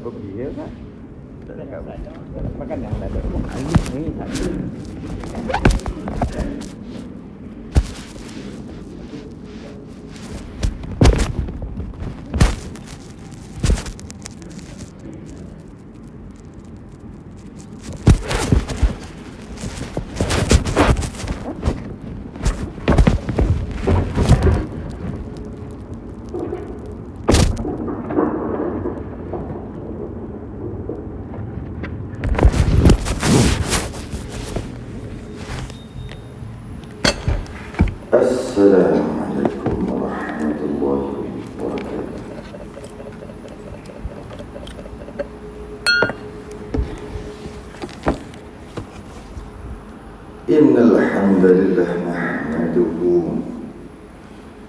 pergi ya kan? Tak cakap makan yang ada. Ni satu. Assalamualaikum warahmatullahi wabarakatuh. Innal hamdalillah nahmaduhu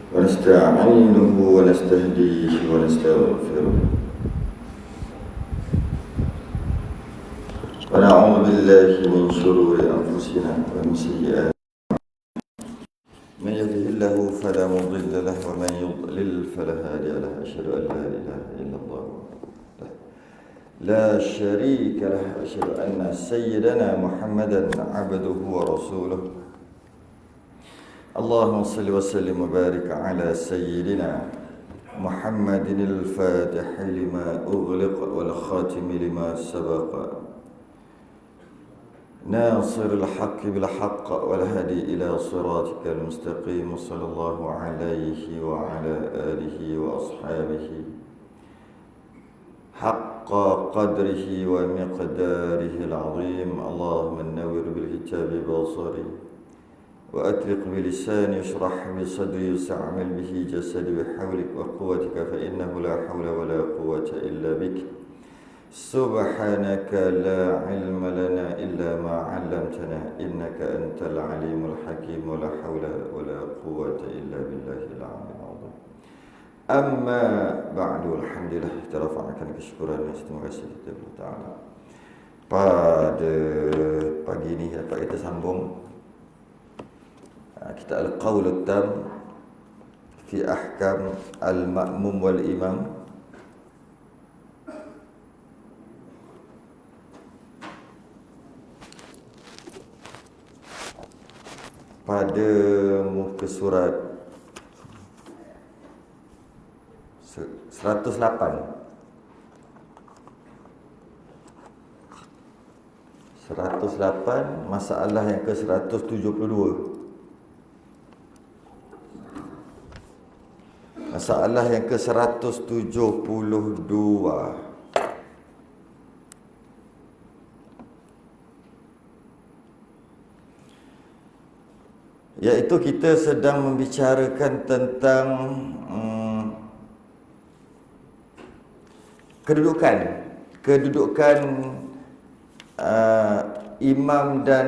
wa nasta'inuhu wa nastahdihi wa nastaghfiruh. Wa na'udzu billahi min shururi anfusina wa min sayyi'ati من يهده الله فلا مضل له ومن يضلل فلا هادي له أشهد أن لا إله إلا الله لا شريك له أشهد أن سيدنا محمدا عبده ورسوله اللهم صل وسلم وبارك على سيدنا محمد الفاتح لما أغلق والخاتم لما سبق ناصر الحق بالحق والهدي إلى صراطك المستقيم صلى الله عليه وعلى آله وأصحابه حق قدره ومقداره العظيم اللهم نور بالكتاب بصري وأطلق بلساني اشرح بصدري وسعمل به جسدي بحولك وقوتك فإنه لا حول ولا قوة إلا بك سبحانك لا علم لنا إلا ما علمتنا إنك أنت العليم الحكيم ولا حول ولا قوة إلا بالله العلي العظيم أما بعد الحمدلله kita rafa'kan kesyukuran dan terima kasih kepada Allah Ta'ala. Pada pagi ini dapat kita sambung kita Al-Qaul At-Tam fi Ahkam Al-Ma'mum Wal-Imam. Pada muka surat 108 masalah yang ke 172. Masalah yang ke 172. Iaitu kita sedang membicarakan tentang kedudukan imam dan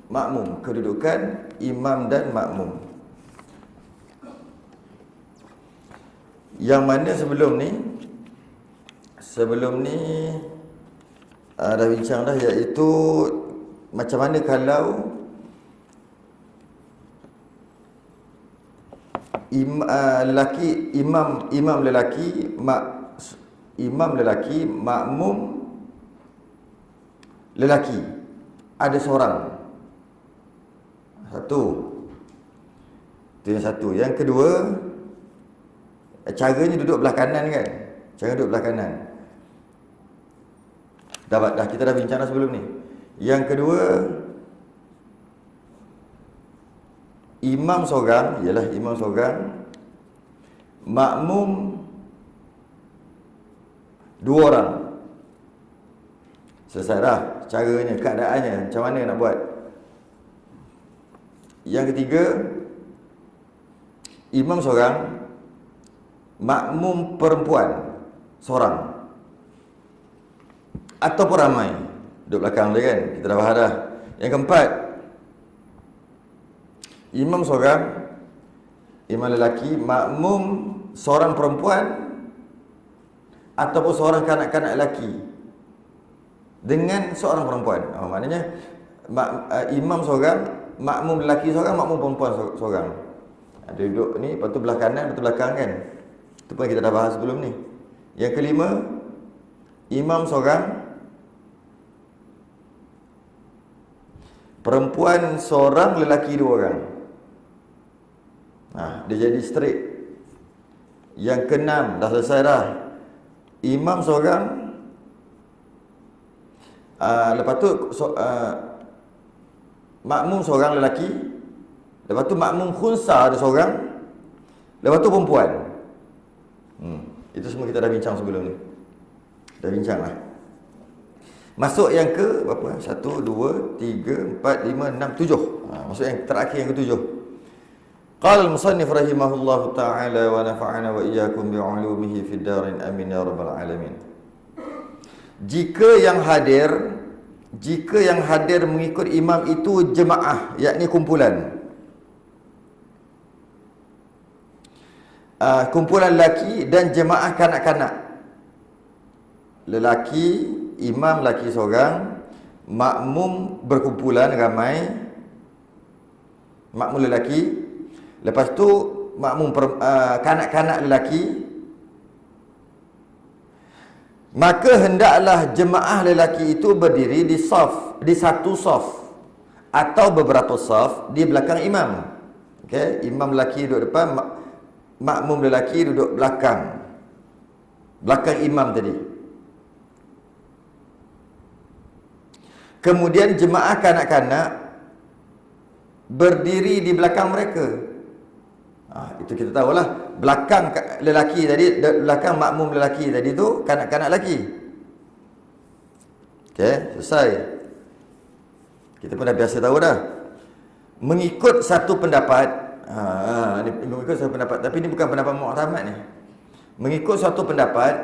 makmum, kedudukan imam dan makmum. Yang mana sebelum ni dah bincang dah, iaitu macam mana kalau imam lelaki, makmum lelaki, ada seorang. Itu yang satu. Yang kedua, caranya duduk belah kanan kan? Cara duduk belah kanan. Dah kita dah bincang dah sebelum ni. Yang kedua, imam seorang, makmum dua orang. Selesai dah caranya, keadaannya, macam mana nak buat. Yang ketiga, imam seorang, makmum perempuan seorang ataupun ramai. Duduk belakang dia kan, kita dah bahas dah. Yang keempat, imam seorang, imam lelaki, makmum seorang perempuan ataupun seorang kanak-kanak lelaki dengan seorang perempuan. Maknanya imam seorang, makmum lelaki seorang, makmum perempuan seorang. Dia duduk ni, lepas tu belah kanan, lepas tu belakang kan. Itu pun kita dah bahas sebelum ni. Yang kelima, imam seorang, perempuan seorang, lelaki 2 orang. Dia jadi straight. Yang ke-6 dah selesai dah. Imam seorang, lepas tu makmum seorang lelaki, lepas tu makmum khunsa ada seorang, lepas tu perempuan. Itu semua kita dah bincang sebelum ni. Dah bincang lah. Masuk yang ke berapa? 1, 2, 3, 4, 5, 6, 7. Masuk yang terakhir, yang ke-7. Qala al-musannif rahimahullahu ta'ala wa nafa'ana wa iyyakum bi'ulumihi fid darin amin ya rabbal alamin. Jika yang hadir mengikut imam itu jemaah, yakni kumpulan. Kumpulan lelaki dan jemaah kanak-kanak. Lelaki, imam lelaki seorang, makmum berkumpulan ramai, makmum lelaki. Lepas tu makmum kanak-kanak lelaki. Maka hendaklah jemaah lelaki itu berdiri di satu saf atau beberapa saf di belakang imam. Okey, imam lelaki duduk depan, makmum lelaki duduk belakang imam tadi. Kemudian jemaah kanak-kanak berdiri di belakang mereka. Itu kita tahulah. Belakang lelaki tadi, belakang makmum lelaki tadi tu kanak-kanak lelaki. Okey, selesai. Kita pun dah biasa tahu dah. Mengikut satu pendapat, mengikut satu pendapat, tapi ini bukan pendapat mu'tamad ni. Mengikut satu pendapat,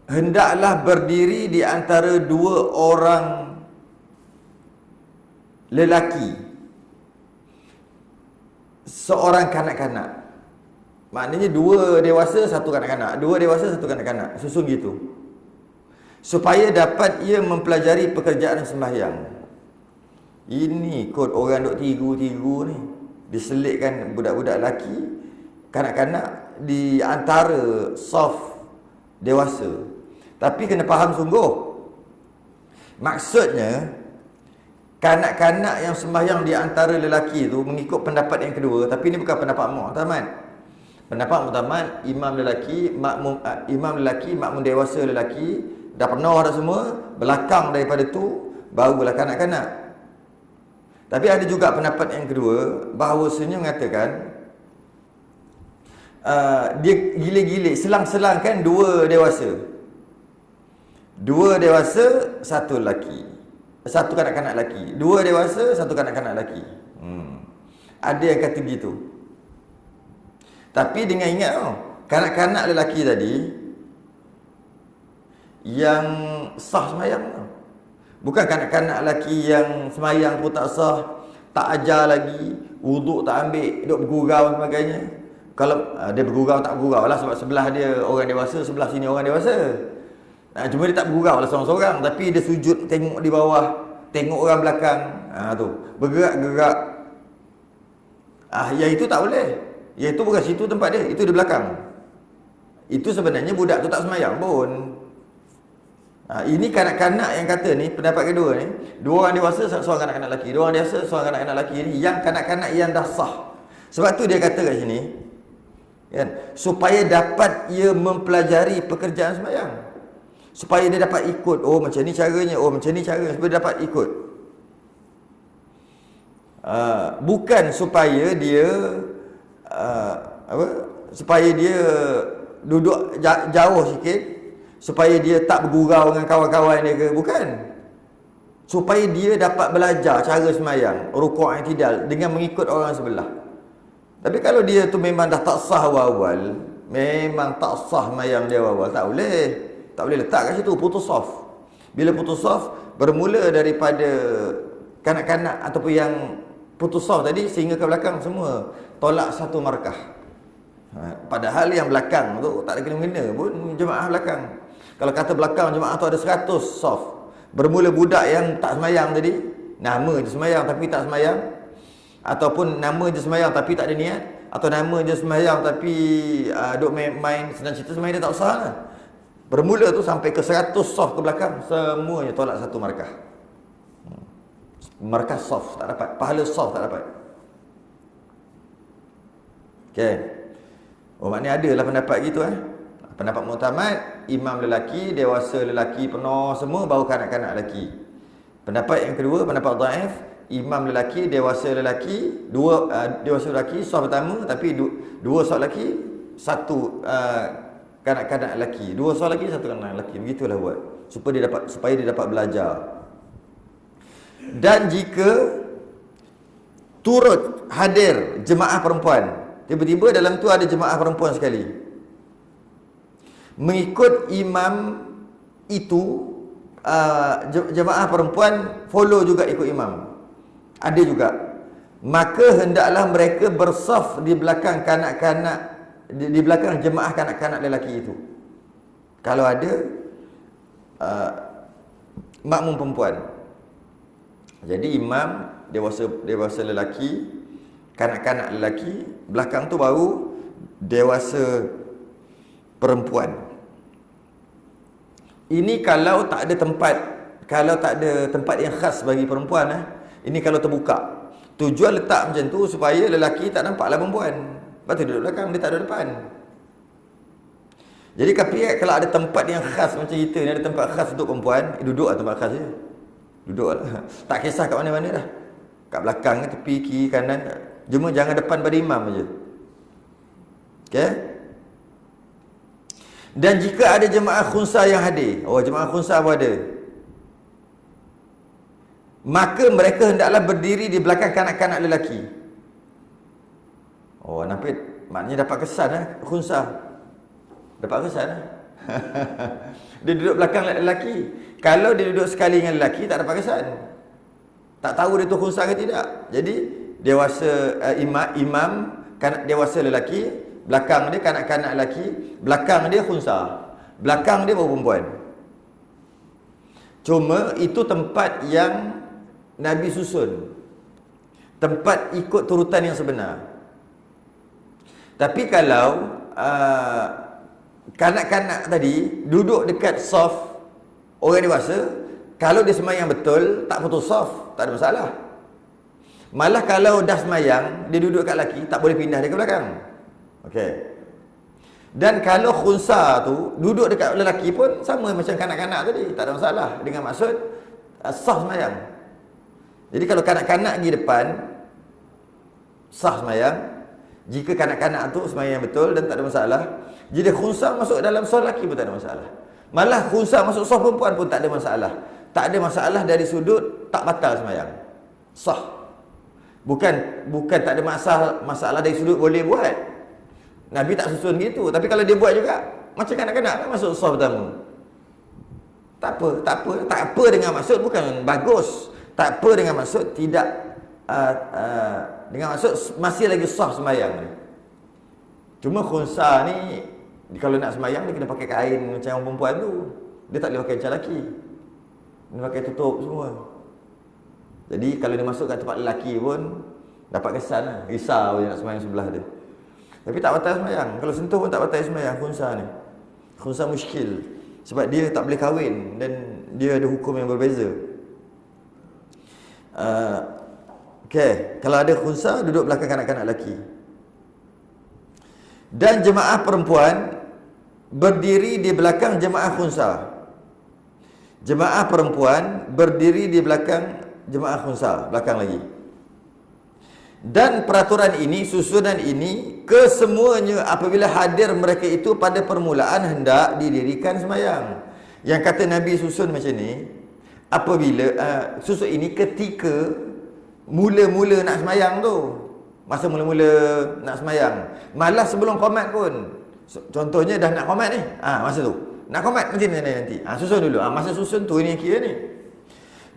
hendaklah berdiri di antara 2 orang lelaki, seorang kanak-kanak. Maknanya 2 dewasa, 1 kanak-kanak. 2 dewasa, 1 kanak-kanak. Susun gitu. Supaya dapat ia mempelajari pekerjaan sembahyang. Ini kod orang duk tigu-tigu ni. Diselitkan budak-budak lelaki, kanak-kanak di antara saf dewasa. Tapi kena faham sungguh. Maksudnya, kanak-kanak yang sembahyang di antara lelaki itu mengikut pendapat yang kedua, tapi ini bukan pendapat mu'tamad. Pendapat mu'tamad, imam lelaki, makmum dewasa lelaki, dah penuh dah semua, belakang daripada tu barulah kanak-kanak. Tapi ada juga pendapat yang kedua, bahawasanya mengatakan dia gile-gile, selang-selang kan 2 dewasa. 2 dewasa, 1 lelaki. 1 kanak-kanak lelaki. 2 dewasa, 1 kanak-kanak lelaki. Ada yang kata begitu. Tapi dengan ingat kanak-kanak lelaki tadi yang sah semayang bukan kanak-kanak lelaki yang semayang pun tak sah, tak ajar lagi, wuduk tak ambil, duduk bergurau dan sebagainya. Kalau dia bergurau tak bergurau lah, sebab sebelah dia orang dewasa, sebelah sini orang dewasa. Cuma dia tak bergurau lah seorang-seorang, tapi dia sujud tengok di bawah, tengok orang belakang. Tu bergerak-gerak. Yang itu tak boleh. Yang itu bukan situ tempat dia, itu di belakang. Itu sebenarnya budak tu tak semayang pun. Ini kanak-kanak yang kata ni, pendapat kedua ni, 2 orang dewasa, seorang kanak-kanak lelaki. 2 orang dewasa, seorang kanak-kanak lelaki ni, yang kanak-kanak yang dah sah. Sebab tu dia kata kat sini, kan, supaya dapat ia mempelajari pekerjaan semayang. Supaya dia dapat ikut, macam ni caranya, macam ni caranya, supaya dia dapat ikut. Bukan supaya dia supaya dia duduk jauh sikit, supaya dia tak bergurau dengan kawan-kawan dia ke, bukan. Supaya dia dapat belajar cara semayang, rukuk i'tidal dengan mengikut orang sebelah. Tapi kalau dia tu memang dah tak sah awal-awal, memang tak sah semayang dia awal-awal, tak boleh letak kat situ, putus saf. Bila putus saf, bermula daripada kanak-kanak ataupun yang putus saf tadi sehingga ke belakang semua tolak satu markah. Padahal yang belakang tu tak ada kena-mengena pun jemaah belakang. Kalau kata belakang jemaah tu ada 100 saf, bermula budak yang tak semayang tadi, nama je semayang tapi tak semayang, ataupun nama je semayang tapi tak ada niat, atau nama je semayang tapi duk main senang cerita semayang dia tak usah lah. Bermula tu sampai ke 100 saf ke belakang, semuanya tolak satu markah. Markah saf tak dapat, pahala saf tak dapat. Okey. Oh, maknanya adalah pendapat gitu Pendapat muktamad, imam lelaki, dewasa lelaki penuh semua, baru kanak-kanak lelaki. Pendapat yang kedua, pendapat dhaif, imam lelaki, dewasa lelaki, dewasa lelaki saf pertama, tapi dua saf lelaki, satu kanak-kanak lelaki. Dua saf lelaki, satu kanak-kanak lelaki. Begitulah buat supaya dia dapat belajar. Dan jika turut hadir jemaah perempuan, tiba-tiba dalam tu ada jemaah perempuan sekali, mengikut imam itu, jemaah perempuan follow juga ikut imam, ada juga, maka hendaklah mereka bersaf di belakang kanak-kanak, di belakang jemaah kanak-kanak lelaki itu. Kalau ada makmum perempuan, jadi imam dewasa lelaki, kanak-kanak lelaki, belakang tu baru dewasa perempuan. Ini kalau tak ada tempat yang khas bagi perempuan Ini kalau terbuka. Tujuan letak macam tu supaya lelaki tak nampaklah perempuan. Lepas tu duduk belakang, dia tak duduk depan. Jadi kalau ada tempat yang khas macam kita ni, ada tempat khas untuk perempuan, duduklah tempat khas je. Duduklah. Tak kisah kat mana-mana dah. Kat belakang, tepi, kiri, kanan. Cuma jangan depan pada imam aja. Okey? Dan jika ada jemaah khunsa yang hadir, jemaah khunsa pun ada, maka mereka hendaklah berdiri di belakang kanak-kanak lelaki. Nampak? Maknanya dapat kesan khunsa. Dapat kesan Dia duduk belakang lelaki. Kalau dia duduk sekali dengan lelaki, tak dapat kesan. Tak tahu dia tu khunsa ke tidak. Jadi dewasa imam dewasa lelaki, belakang dia kanak-kanak lelaki, belakang dia khunsa, belakang dia baru perempuan. Cuma itu tempat yang Nabi susun, tempat ikut turutan yang sebenar. Tapi kalau kanak-kanak tadi duduk dekat saf orang dewasa, kalau dia semayang betul, tak putus saf, tak ada masalah. Malah kalau dah semayang, dia duduk kat lelaki, tak boleh pindah dia ke belakang. Okey. Dan kalau khunsa tu duduk dekat lelaki pun sama macam kanak-kanak tadi, tak ada masalah, dengan maksud sah semayang. Jadi kalau kanak-kanak pergi depan, sah semayang. Jika kanak-kanak tu semayang betul dan tak ada masalah, jika khunsa masuk dalam saf lelaki pun tak ada masalah. Malah khunsa masuk saf perempuan pun tak ada masalah. Tak ada masalah dari sudut tak batal semayang, sah. Bukan tak ada masalah dari sudut boleh buat. Nabi tak susun gitu. Tapi kalau dia buat juga, macam kanak-kanak masuk saf pertama, tak apa dengan maksud bukan bagus, tak apa dengan maksud tidak, dengan maksud masih lagi sah sembahyang ni. Cuma khunsa ni kalau nak sembahyang dia kena pakai kain macam orang perempuan tu. Dia tak boleh pakai macam lelaki. Dia pakai tutup semua. Jadi kalau dia masuk kat tempat lelaki pun dapat kesan lah. Risau dia nak sembahyang sebelah dia. Tapi tak batal sembahyang. Kalau sentuh pun tak batal sembahyang khunsa ni. Khunsa muskil. Sebab dia tak boleh kahwin dan dia ada hukum yang berbeza. Okey, kalau ada khunsa duduk belakang kanak-kanak lelaki. Dan jemaah perempuan berdiri di belakang jemaah khunsa. Jemaah perempuan berdiri di belakang jemaah khunsa, belakang lagi. Dan peraturan ini, susunan ini, kesemuanya apabila hadir mereka itu pada permulaan hendak didirikan sembahyang. Yang kata Nabi susun macam ni, apabila susun ini ketika mula-mula nak sembahyang tu, masa mula-mula nak sembahyang, malah sebelum qomat pun. Contohnya dah nak qomat ni, masa tu nak qomat nanti susun dulu. Masa susun tu ini kira ni.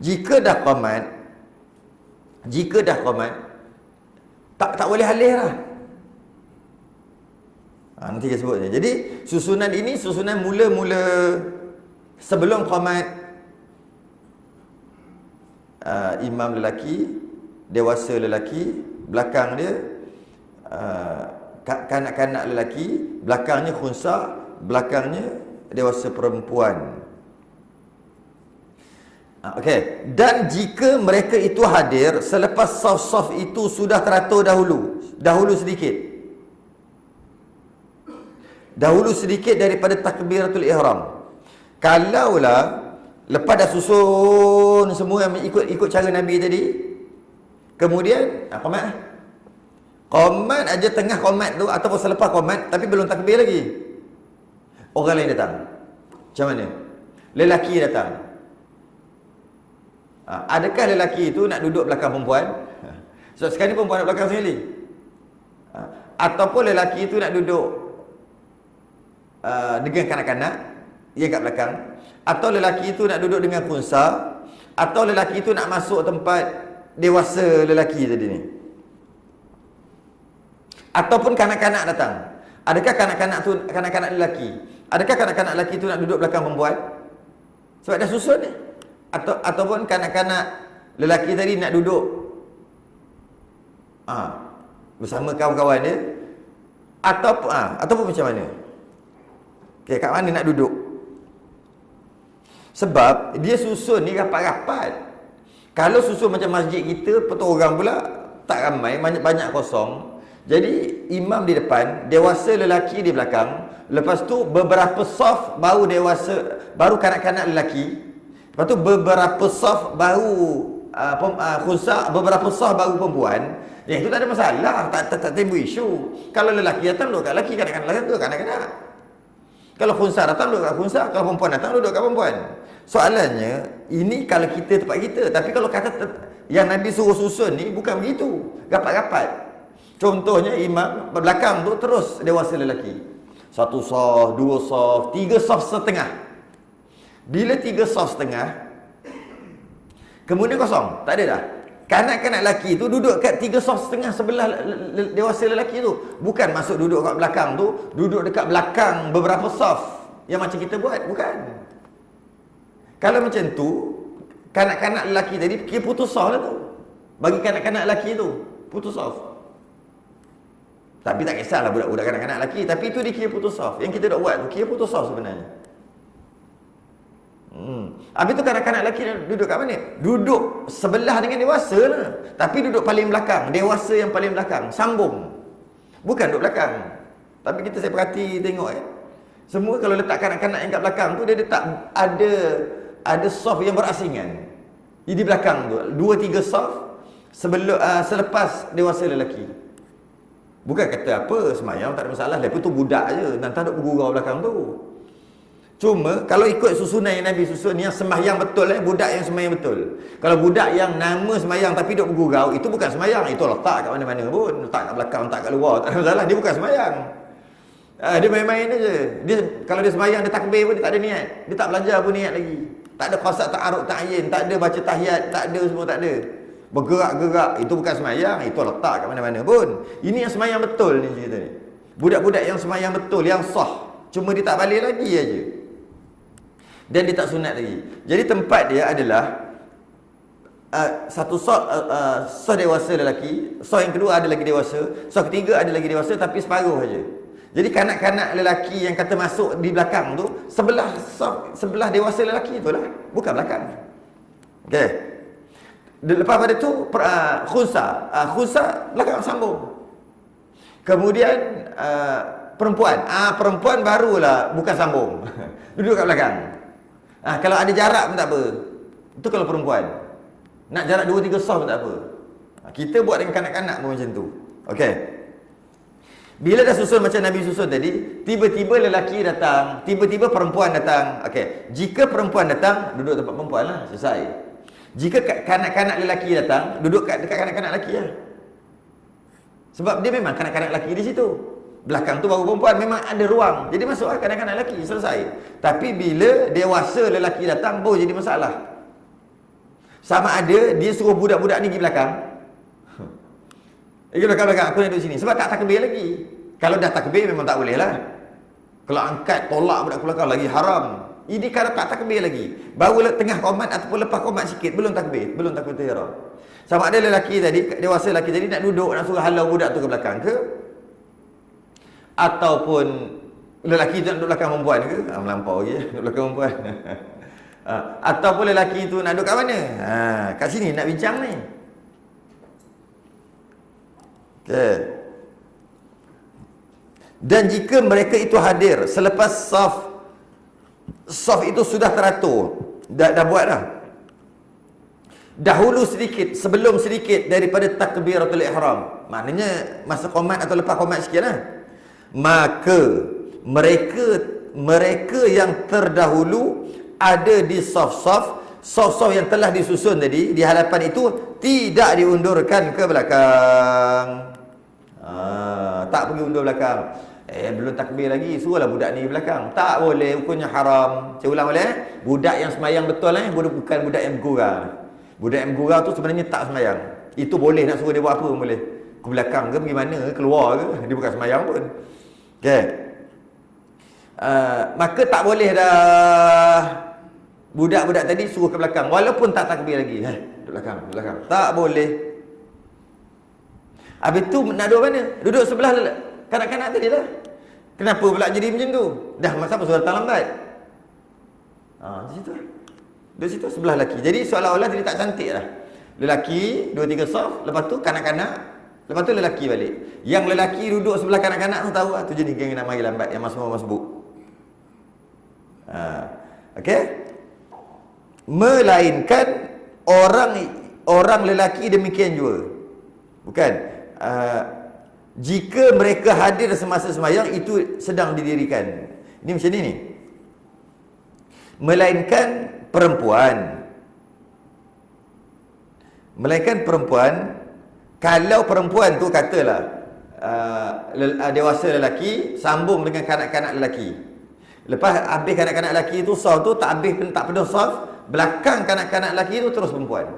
Jika dah qomat tak boleh halih lah. Nanti kita sebut ni. Jadi susunan ini susunan mula-mula sebelum qomat. Imam lelaki, dewasa lelaki, belakang dia kanak-kanak lelaki, belakangnya khunsa, belakangnya dewasa perempuan. Okey, dan jika mereka itu hadir selepas saf-saf itu sudah teratur dahulu sedikit daripada takbiratul ihram. Kalaulah lepas dah susun semua yang ikut cara Nabi tadi, kemudian qomat aja tengah qomat tu ataupun selepas qomat tapi belum takbir lagi, orang lain datang. Macam mana? Lelaki datang. Adakah lelaki itu nak duduk belakang perempuan? So sekarang ni perempuan nak belakang sekali. Ataupun lelaki itu nak duduk dengan kanak-kanak, dia kat belakang. Atau lelaki itu nak duduk dengan khunsa. Atau lelaki itu nak masuk tempat dewasa lelaki tadi ni. Ataupun kanak-kanak datang. Adakah kanak-kanak lelaki? Adakah kanak-kanak lelaki itu nak duduk belakang perempuan? Sebab dah susun ni. Ataupun kanak-kanak lelaki tadi nak duduk bersama kawan-kawan dia, ataupun macam mana? Okay, kat mana nak duduk? Sebab dia susun ni rapat-rapat. Kalau susun macam masjid kita, betul orang pula tak ramai, banyak kosong. Jadi imam di depan, dewasa lelaki di belakang, lepas tu beberapa saf baru kanak-kanak lelaki. Lepas tu beberapa saf baru khunsa, beberapa saf baru perempuan. Itu tak ada masalah, tak timbul isu. Kalau lelaki datang duduk kat lelaki, kanak-kanak datang duduk kat kanak-kanak. Kalau khunsa datang duduk kat khunsa, kalau perempuan datang duduk kat perempuan. Soalannya, ini kalau kita tempat kita. Tapi kalau kata yang Nabi suruh susun ni bukan begitu, rapat-rapat. Contohnya imam belakang tu terus dewasa lelaki. 1 saf, 2 saf, 3 saf setengah. Bila 3 saf setengah, kemudian kosong, tak ada dah. Kanak-kanak lelaki tu duduk kat 3 saf setengah sebelah dewasa lelaki tu. Bukan masuk duduk kat belakang tu, duduk dekat belakang beberapa saf yang macam kita buat, bukan. Kalau macam tu, kanak-kanak lelaki tadi kira putus saf lah tu. Bagi kanak-kanak lelaki tu, putus saf. Tapi tak kisahlah budak-budak kanak-kanak lelaki, tapi itu dikira putus saf. Yang kita dah buat tu kira putus saf sebenarnya. Habis tu kanak-kanak lelaki duduk kat mana? Duduk sebelah dengan dewasa lah. Tapi duduk paling belakang. Dewasa yang paling belakang. Sambung. Bukan duduk belakang. Tapi saya perhati tengok semua kalau letak kanak-kanak yang kat belakang tu, dia letak ada saf yang berasingan. Di belakang tu 2-3 saf selepas dewasa lelaki. Bukan kata apa, semayang tak ada masalah. Lepas tu budak je. Nanti duduk bergurau belakang tu. Cuma kalau ikut susunan yang Nabi susun, yang sembahyang betul budak yang sembahyang betul. Kalau budak yang nama sembahyang tapi duduk bergurau, itu bukan sembahyang, itu letak kat mana-mana pun, letak kat belakang, letak kat luar, tak ada masalah, dia bukan sembahyang. Dia main-main aja. Kalau dia sembahyang, dia takbir pun dia tak ada niat. Dia tak belajar pun niat lagi. Tak ada qasad ta'arud ta'yin, tak ada baca tahiyat, tak ada, semua tak ada. Bergerak-gerak, itu bukan sembahyang, itu letak kat mana-mana pun. Ini yang sembahyang betul ni cerita ni. Budak-budak yang sembahyang betul, yang sah, cuma dia tak balik lagi aja. Dan dia tak sunat lagi. Jadi tempat dia adalah satu saf dewasa lelaki, saf yang kedua ada lagi dewasa, saf ketiga ada lagi dewasa tapi separuh saja. Jadi kanak-kanak lelaki yang kata masuk di belakang tu sebelah dewasa lelaki itulah, bukan belakang. Okey. Lepas pada tu khunsa belakang sambung. Kemudian perempuan barulah bukan sambung. Duduk kat belakang. Kalau ada jarak pun tak apa. Itu kalau perempuan. Nak jarak 2-3 saf pun tak apa. Kita buat dengan kanak-kanak pun macam tu. Okey. Bila dah susun macam Nabi susun tadi, tiba-tiba lelaki datang, tiba-tiba perempuan datang. Okey. Jika perempuan datang, duduk tempat perempuan lah, selesai. Jika kanak-kanak lelaki datang, duduk dekat kanak-kanak lelaki lah. Sebab dia memang kanak-kanak lelaki di situ. Belakang tu baru perempuan, memang ada ruang. Jadi masuklah kanak-kanak lelaki, selesai. Tapi bila dewasa lelaki datang, jadi masalah. Sama ada dia suruh budak-budak ni pergi belakang. Pergi belakang-belakang, aku nak duduk sini. Sebab tak takbir lagi. Kalau dah takbir memang tak boleh lah. Kalau angkat, tolak budak belakang lagi haram. Ini kalau tak takbir lagi. Baru tengah qomat ataupun lepas qomat sikit, belum takbir ihram. Sama ada lelaki tadi, dewasa lelaki tadi nak duduk, nak suruh halau budak tu ke belakang ke? Ataupun lelaki tu nak duduk belakang perempuan ke? Melampau je duduk belakang perempuan. Ataupun lelaki tu nak duduk kat mana? Kat sini nak bincang ni. Okay. Dan jika mereka itu hadir selepas saf itu sudah teratur, dah buat dah. Dahulu sedikit, sebelum sedikit daripada takbiratul ihram. Maknanya masa qomat atau lepas qomat sikit lah. Maka mereka yang terdahulu ada di saf-saf yang telah disusun tadi di hadapan itu tidak diundurkan ke belakang. Tak pergi undur belakang. Belum takbir lagi, suruhlah budak ni belakang. Tak boleh, hukumnya haram. Saya ulang boleh? Budak yang semayang betul bukan budak yang bergurau. Budak yang bergurau tu sebenarnya tak semayang. Itu boleh nak suruh dia buat apa pun boleh. Ke belakang ke, pergi mana, keluar ke, dia bukan semayang pun. Okay. Maka tak boleh dah budak-budak tadi suruh ke belakang walaupun tak takbir lagi. Duduk belakang. Tak boleh. Habis tu nak duduk mana? Duduk sebelah kanak-kanak tadi lah. Kenapa pula jadi macam tu? Dah masa apa sudah datang lambat? Di situ. Di situ sebelah lelaki. Jadi seolah-olah jadi tak cantik lah. Lelaki 2-3 saf, lepas tu kanak-kanak, lepas tu lelaki balik. Yang lelaki duduk sebelah kanak-kanak tu tahu lah, tu jenis geng nak mari lambat yang masbuk. Okey? Melainkan orang lelaki demikian juga. Bukan? Jika mereka hadir semasa sembahyang itu sedang didirikan. Ini macam ni ni. Melainkan perempuan. Kalau perempuan tu katalah dewasa lelaki sambung dengan kanak-kanak lelaki. Lepas habis kanak-kanak lelaki tu saf tu tak penuh saf, belakang kanak-kanak lelaki tu terus perempuan.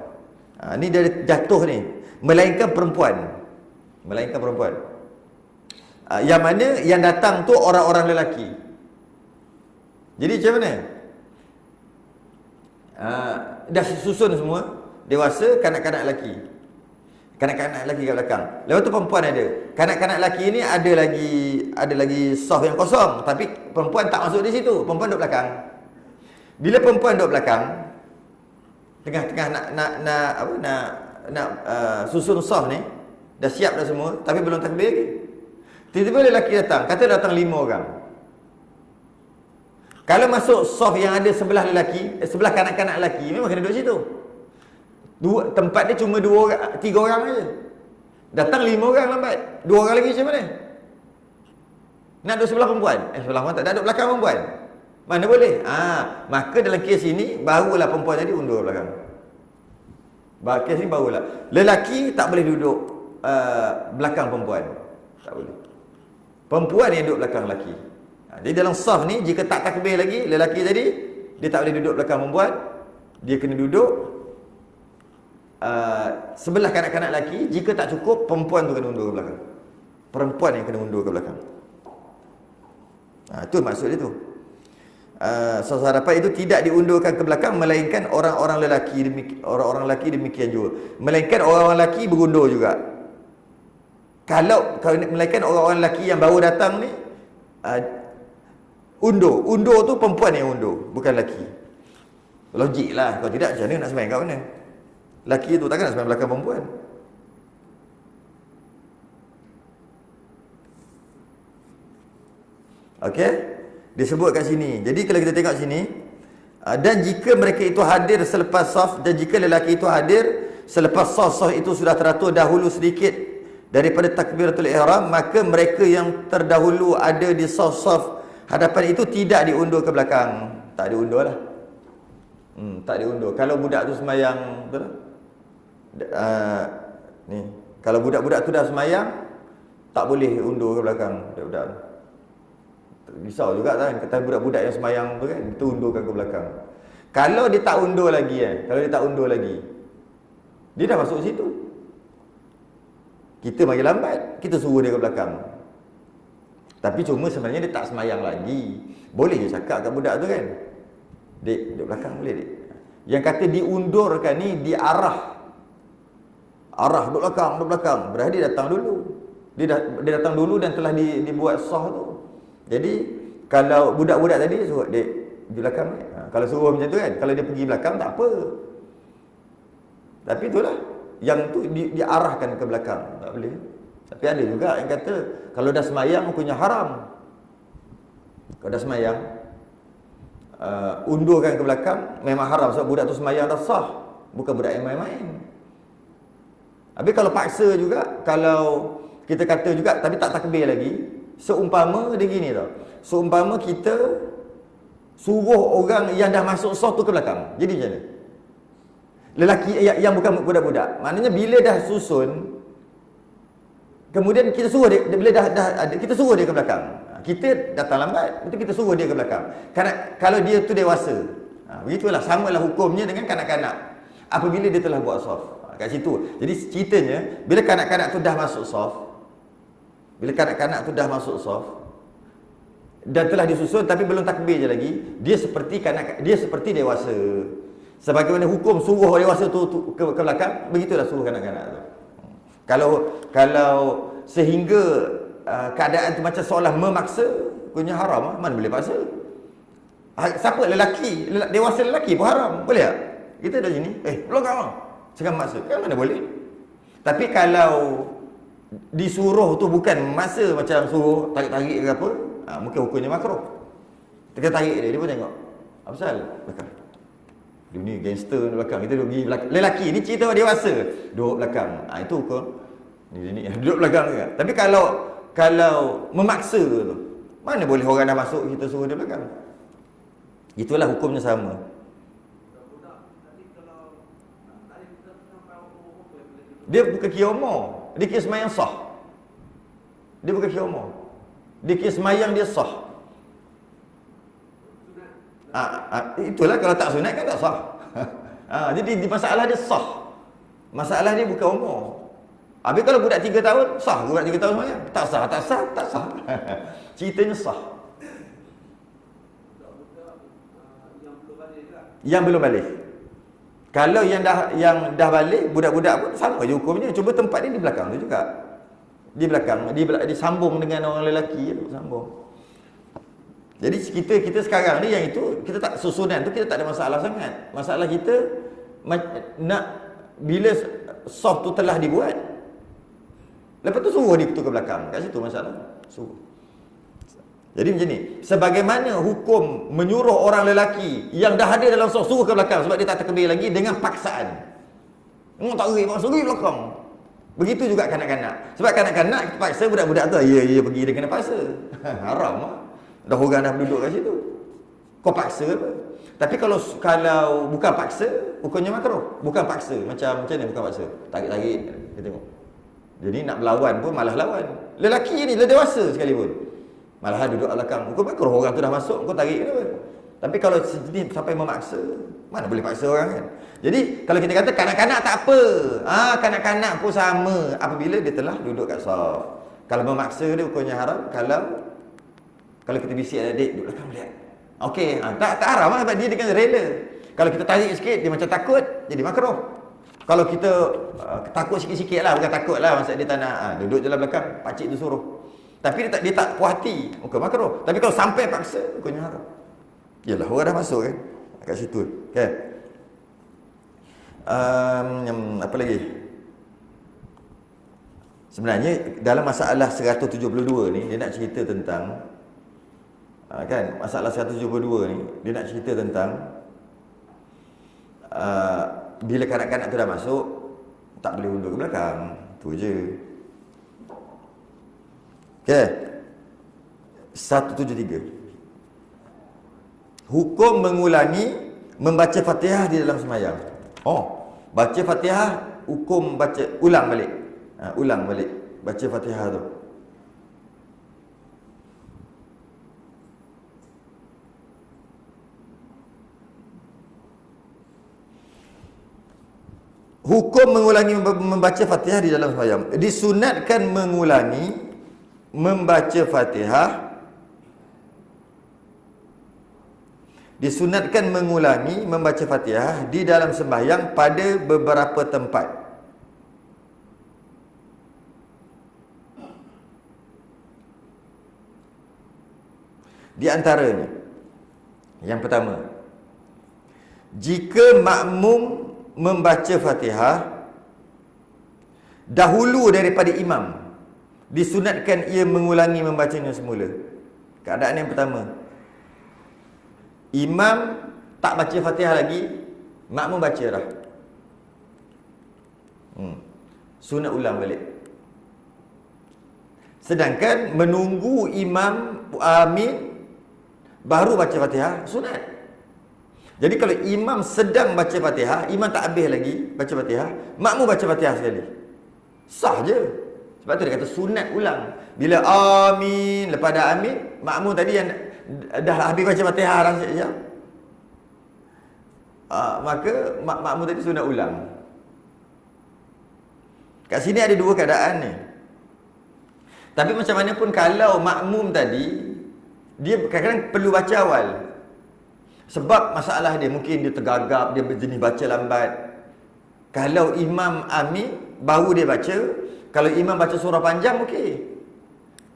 Ni dia jatuh ni. Melainkan perempuan. Yang mana yang datang tu orang-orang lelaki. Jadi macam mana? Dah susun semua. Dewasa, kanak-kanak lelaki. Kanak-kanak lelaki kat belakang. Lepas tu perempuan ada. Kanak-kanak lelaki ni ada lagi saf yang kosong, tapi perempuan tak masuk di situ. Perempuan duduk belakang. Bila perempuan duduk belakang, tengah-tengah nak susun saf ni, dah siap dah semua, tapi belum takbir lagi. Tiba-tiba lelaki datang, kata datang 5 orang. Kalau masuk saf yang ada sebelah lelaki, sebelah kanak-kanak lelaki, memang kena duduk situ. Tempat dia cuma 3 orang aja. Datang 5 orang lambat. 2 orang lagi macam mana? Nak duduk sebelah perempuan? Sebelah perempuan tak ada, duduk belakang perempuan. Mana boleh? Maka dalam kes ini barulah perempuan tadi undur belakang. Kes ni barulah. Lelaki tak boleh duduk belakang perempuan. Tak boleh. Perempuan yang duduk belakang lelaki. Jadi dalam saf ni jika tak takbir lagi lelaki tadi, dia tak boleh duduk belakang perempuan. Dia kena duduk sebelah kanak-kanak lelaki. Jika tak cukup, perempuan tu kena undur ke belakang. Perempuan yang kena undur ke belakang. Itu maksud dia tu. Harapan itu tidak diundurkan ke belakang, melainkan orang-orang lelaki demikian juga. Melainkan orang-orang lelaki berundur juga. Kalau melainkan orang-orang lelaki yang baru datang ni undur tu perempuan yang undur, bukan lelaki. Logik lah. Kalau tidak macam mana nak sembahyang kat mana? Lelaki tu takkan nak sembahyang belakang perempuan. Okey? Disebut kat sini. Jadi kalau kita tengok sini, dan jika mereka itu hadir selepas saf, dan jika lelaki itu hadir selepas saf itu sudah teratur dahulu sedikit daripada takbiratul ihram, maka mereka yang terdahulu ada di saf hadapan itu tidak diundur ke belakang. Tak diundur lah. Tak diundur. Kalau budak tu semayang, betul tak? Ni, kalau budak-budak tu dah semayang, tak boleh undur ke belakang budak-budak tu. Risau juga kan, kata budak-budak yang semayang tu kan, itu undurkan ke belakang. Kalau dia tak undur lagi dia dah masuk situ. Kita mari lambat, kita suruh dia ke belakang. Tapi cuma sebenarnya dia tak semayang lagi. Boleh je cakap kat budak tu kan, Dek, duduk belakang boleh dek. Yang kata diundurkan ni diarah. Duduk belakang. Berarti dia datang dulu. Dia datang dulu dan telah dibuat sah tu. Jadi Kalau budak-budak tadi suruh dek di belakang. Kalau suruh macam tu kan, kalau dia pergi belakang tak apa. Tapi itulah, yang tu diarahkan ke belakang, tak boleh. Tapi ada juga yang kata kalau dah semayang hukumnya haram. Kalau dah semayang undurkan ke belakang memang haram, sebab budak tu semayang dah sah, bukan budak yang main-main. Habis kalau paksa juga, kalau kita kata juga tapi tak takbir lagi, seumpama dia gini tau. Seumpama kita suruh orang yang dah masuk saf tu ke belakang. Jadi macam mana? Lelaki yang bukan budak-budak. Maknanya bila dah susun, kemudian kita suruh dia, bila dah kita suruh dia ke belakang. Kita datang lambat, betul, kita suruh dia ke belakang. Kalau dia tu dewasa, begitulah, samalah hukumnya dengan kanak-kanak apabila dia telah buat saf. Kat situ. Jadi ceritanya, bila kanak-kanak tu dah masuk saf, dan telah disusun tapi belum takbir je lagi, dia seperti dewasa. Sebagaimana hukum suruh dewasa tu ke belakang, begitulah suruh kanak-kanak tu. Kalau sehingga keadaan tu macam seolah memaksa, punya haram, mana boleh paksa. Siapa lelaki, dewasa lelaki pun haram, boleh tak? Kita dah sini, belakang jangan maksa, kan mana boleh. Tapi kalau disuruh tu bukan masa macam suruh tarik-tarik ke apa, mungkin hukumnya makruh. Kita tarik dia pun tengok apa pasal belakang. Dia ni gangster di belakang, kita duduk pergi belakang. Lelaki ni cerita dewasa duduk belakang, itu hukum ni duduk belakang juga. Tapi kalau memaksa tu, mana boleh orang dah masuk kita suruh dia belakang. Itulah hukumnya sama. Dia bukan kira umur, dia kira semayang sah. Dia bukan kira umur, dia kira semayang dia sah. Itulah, kalau tak sunat kan tak sah. Jadi masalah dia sah. Masalah dia bukan umur. Habis kalau budak 3 tahun, sah budak 3 tahun semayang? Tak sah. Ceritanya sah. Yang belum balik. Kalau yang dah balik, budak-budak pun sama je hukumnya. Cuba tempat dia di belakang tu juga. Di belakang, disambung dengan orang lelaki tu, sambung. Jadi kita sekarang ni yang itu, kita tak susunan tu kita tak ada masalah sangat. Masalah kita nak bila soft tu telah dibuat, lepas tu suruh dia tu ke belakang. Kat situ masalah. Suruh. Jadi macam ni, sebagaimana hukum menyuruh orang lelaki yang dah ada dalam soft suruh ke belakang sebab dia tak takbir lagi dengan paksaan. Tak pergi belakang. Begitu juga kanak-kanak. Sebab kanak-kanak kita paksa, budak-budak tu ya pergi dia kena paksa. Haram lah. Dah orang dah duduk kat situ, kau paksa apa? Tapi kalau bukan paksa, hukumnya makruh. Bukan paksa, macam ni bukan paksa. Tarik-tarik, kita tengok. Jadi nak berlawan pun malah lawan. Lelaki ni, dia dewasa sekalipun, malah duduk belakang. Hukum makruh, orang tu dah masuk, kau tarik kenapa? Tapi kalau sini sampai memaksa, mana boleh paksa orang kan? Jadi kalau kita kata kanak-kanak tak apa, kanak-kanak pun sama apabila dia telah duduk kat saf. Kalau memaksa dia hukumnya haram. Kalau kita bisik adik duduk belakang lihat, okey, tak haram lah, sebab dia dengan rela. Kalau kita tarik sikit, dia macam takut, jadi makruh. Kalau kita takut sikit-sikit lah, bukan takut lah, maksud dia tak nak, duduk je lah belakang, pakcik tu suruh. Tapi dia tak puas hati, bukan makruh. Tapi kalau sampai paksa, hukumnya haram. Yalah, orang dah masuk kan kat situ. Okay. Apa lagi? Sebenarnya dalam masalah 172 ni, dia nak cerita tentang kan, masalah 172 ni dia nak cerita tentang bila kanak-kanak tu dah masuk, tak boleh undur ke belakang. Tu je. Okey. 173. Hukum mengulangi membaca Fatihah di dalam sembahyang. Baca Fatihah, hukum ulang balik. Ulang balik baca Fatihah tu. Hukum mengulangi membaca Fatihah di dalam sembahyang. Disunatkan mengulangi membaca Fatihah. Disunatkan mengulangi membaca Fatihah di dalam sembahyang pada beberapa tempat. Di antaranya, yang pertama, jika makmum membaca Fatihah dahulu daripada imam, disunatkan ia mengulangi membacanya semula. Keadaan yang pertama, imam tak baca Fatihah lagi, makmum baca dah. Sunat ulang balik. Sedangkan menunggu imam amin baru baca Fatihah, sunat. Jadi kalau imam sedang baca Fatihah, imam tak habis lagi baca Fatihah, makmum baca Fatihah sekali, sah je. Sebab tu dia kata sunat ulang. Bila amin, lepas dah amin, makmum tadi yang dah habis baca Fatihah dah sekejap, maka makmum tadi sunat ulang. Kat sini ada dua keadaan ni. Tapi macam mana pun, kalau makmum tadi dia kadang-kadang perlu baca awal, sebab masalah dia mungkin dia tergagap, dia berjenis baca lambat. Kalau imam amin baru dia baca. Kalau imam baca surah panjang, okey.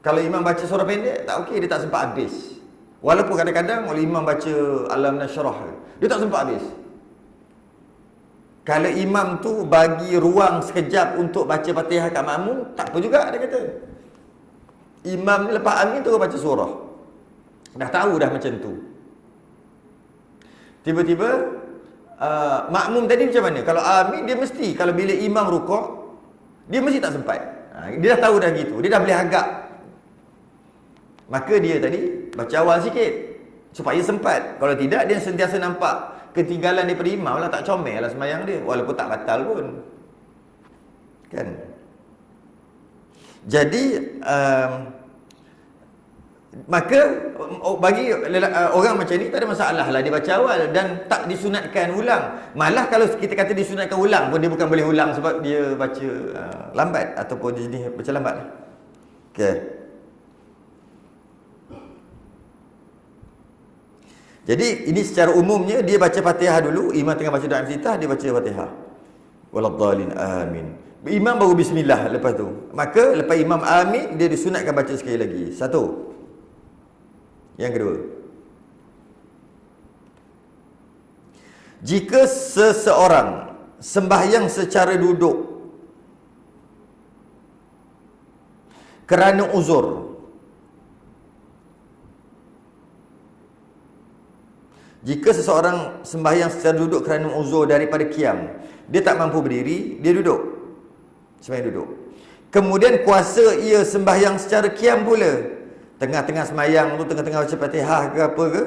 Kalau imam baca surah pendek, tak okey, dia tak sempat habis. Walaupun kadang-kadang kalau imam baca Alam Nashrah, dia tak sempat habis. Kalau imam tu bagi ruang sekejap untuk baca Fatihah kat makmum, tak apa juga, dia kata. Imam ni lepas amin tu baca surah. Dah tahu dah macam tu. Tiba-tiba makmum tadi macam mana? Kalau amin, dia mesti, kalau bila imam rukuk, dia mesti tak sempat. Dia dah tahu dah gitu, dia dah boleh agak. Maka dia tadi baca awal sikit supaya sempat. Kalau tidak, dia sentiasa nampak ketinggalan daripada imam lah, tak comel lah sembahyang dia, walaupun tak batal pun, kan? Jadi maka bagi orang macam ni tak ada masalah lah dia baca awal, dan tak disunatkan ulang. Malah kalau kita kata disunatkan ulang pun, dia bukan boleh ulang sebab dia baca lambat, ataupun dia baca lambat. Okay. Jadi ini secara umumnya, dia baca Fatihah dulu, imam tengah baca doa iftitah, dia baca Fatihah. Waladdallin, amin. Imam baru bismillah lepas tu. Maka lepas imam amin, dia disunatkan baca sekali lagi. Satu. Yang kedua, jika seseorang sembahyang secara duduk kerana uzur, jika seseorang sembahyang secara duduk kerana uzur daripada qiyam, dia tak mampu berdiri, dia duduk, sembahyang duduk. Kemudian kuasa ia sembahyang secara qiyam pula, tengah-tengah sembahyang tu, tengah-tengah baca Fatihah ke apa ke,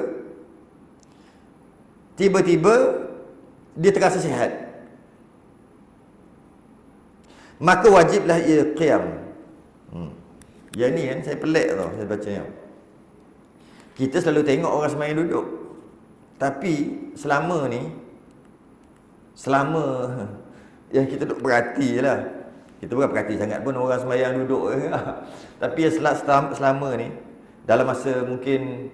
tiba-tiba dia terasa sihat, maka wajiblah ia qiyam. Yang ni kan saya pelik tau, saya bacanya. Kita selalu tengok orang sembahyang duduk, tapi selama yang kita duduk perhati je lah. Kita bukan perhati sangat pun orang sembahyang duduk. Tapi selama ni, dalam masa mungkin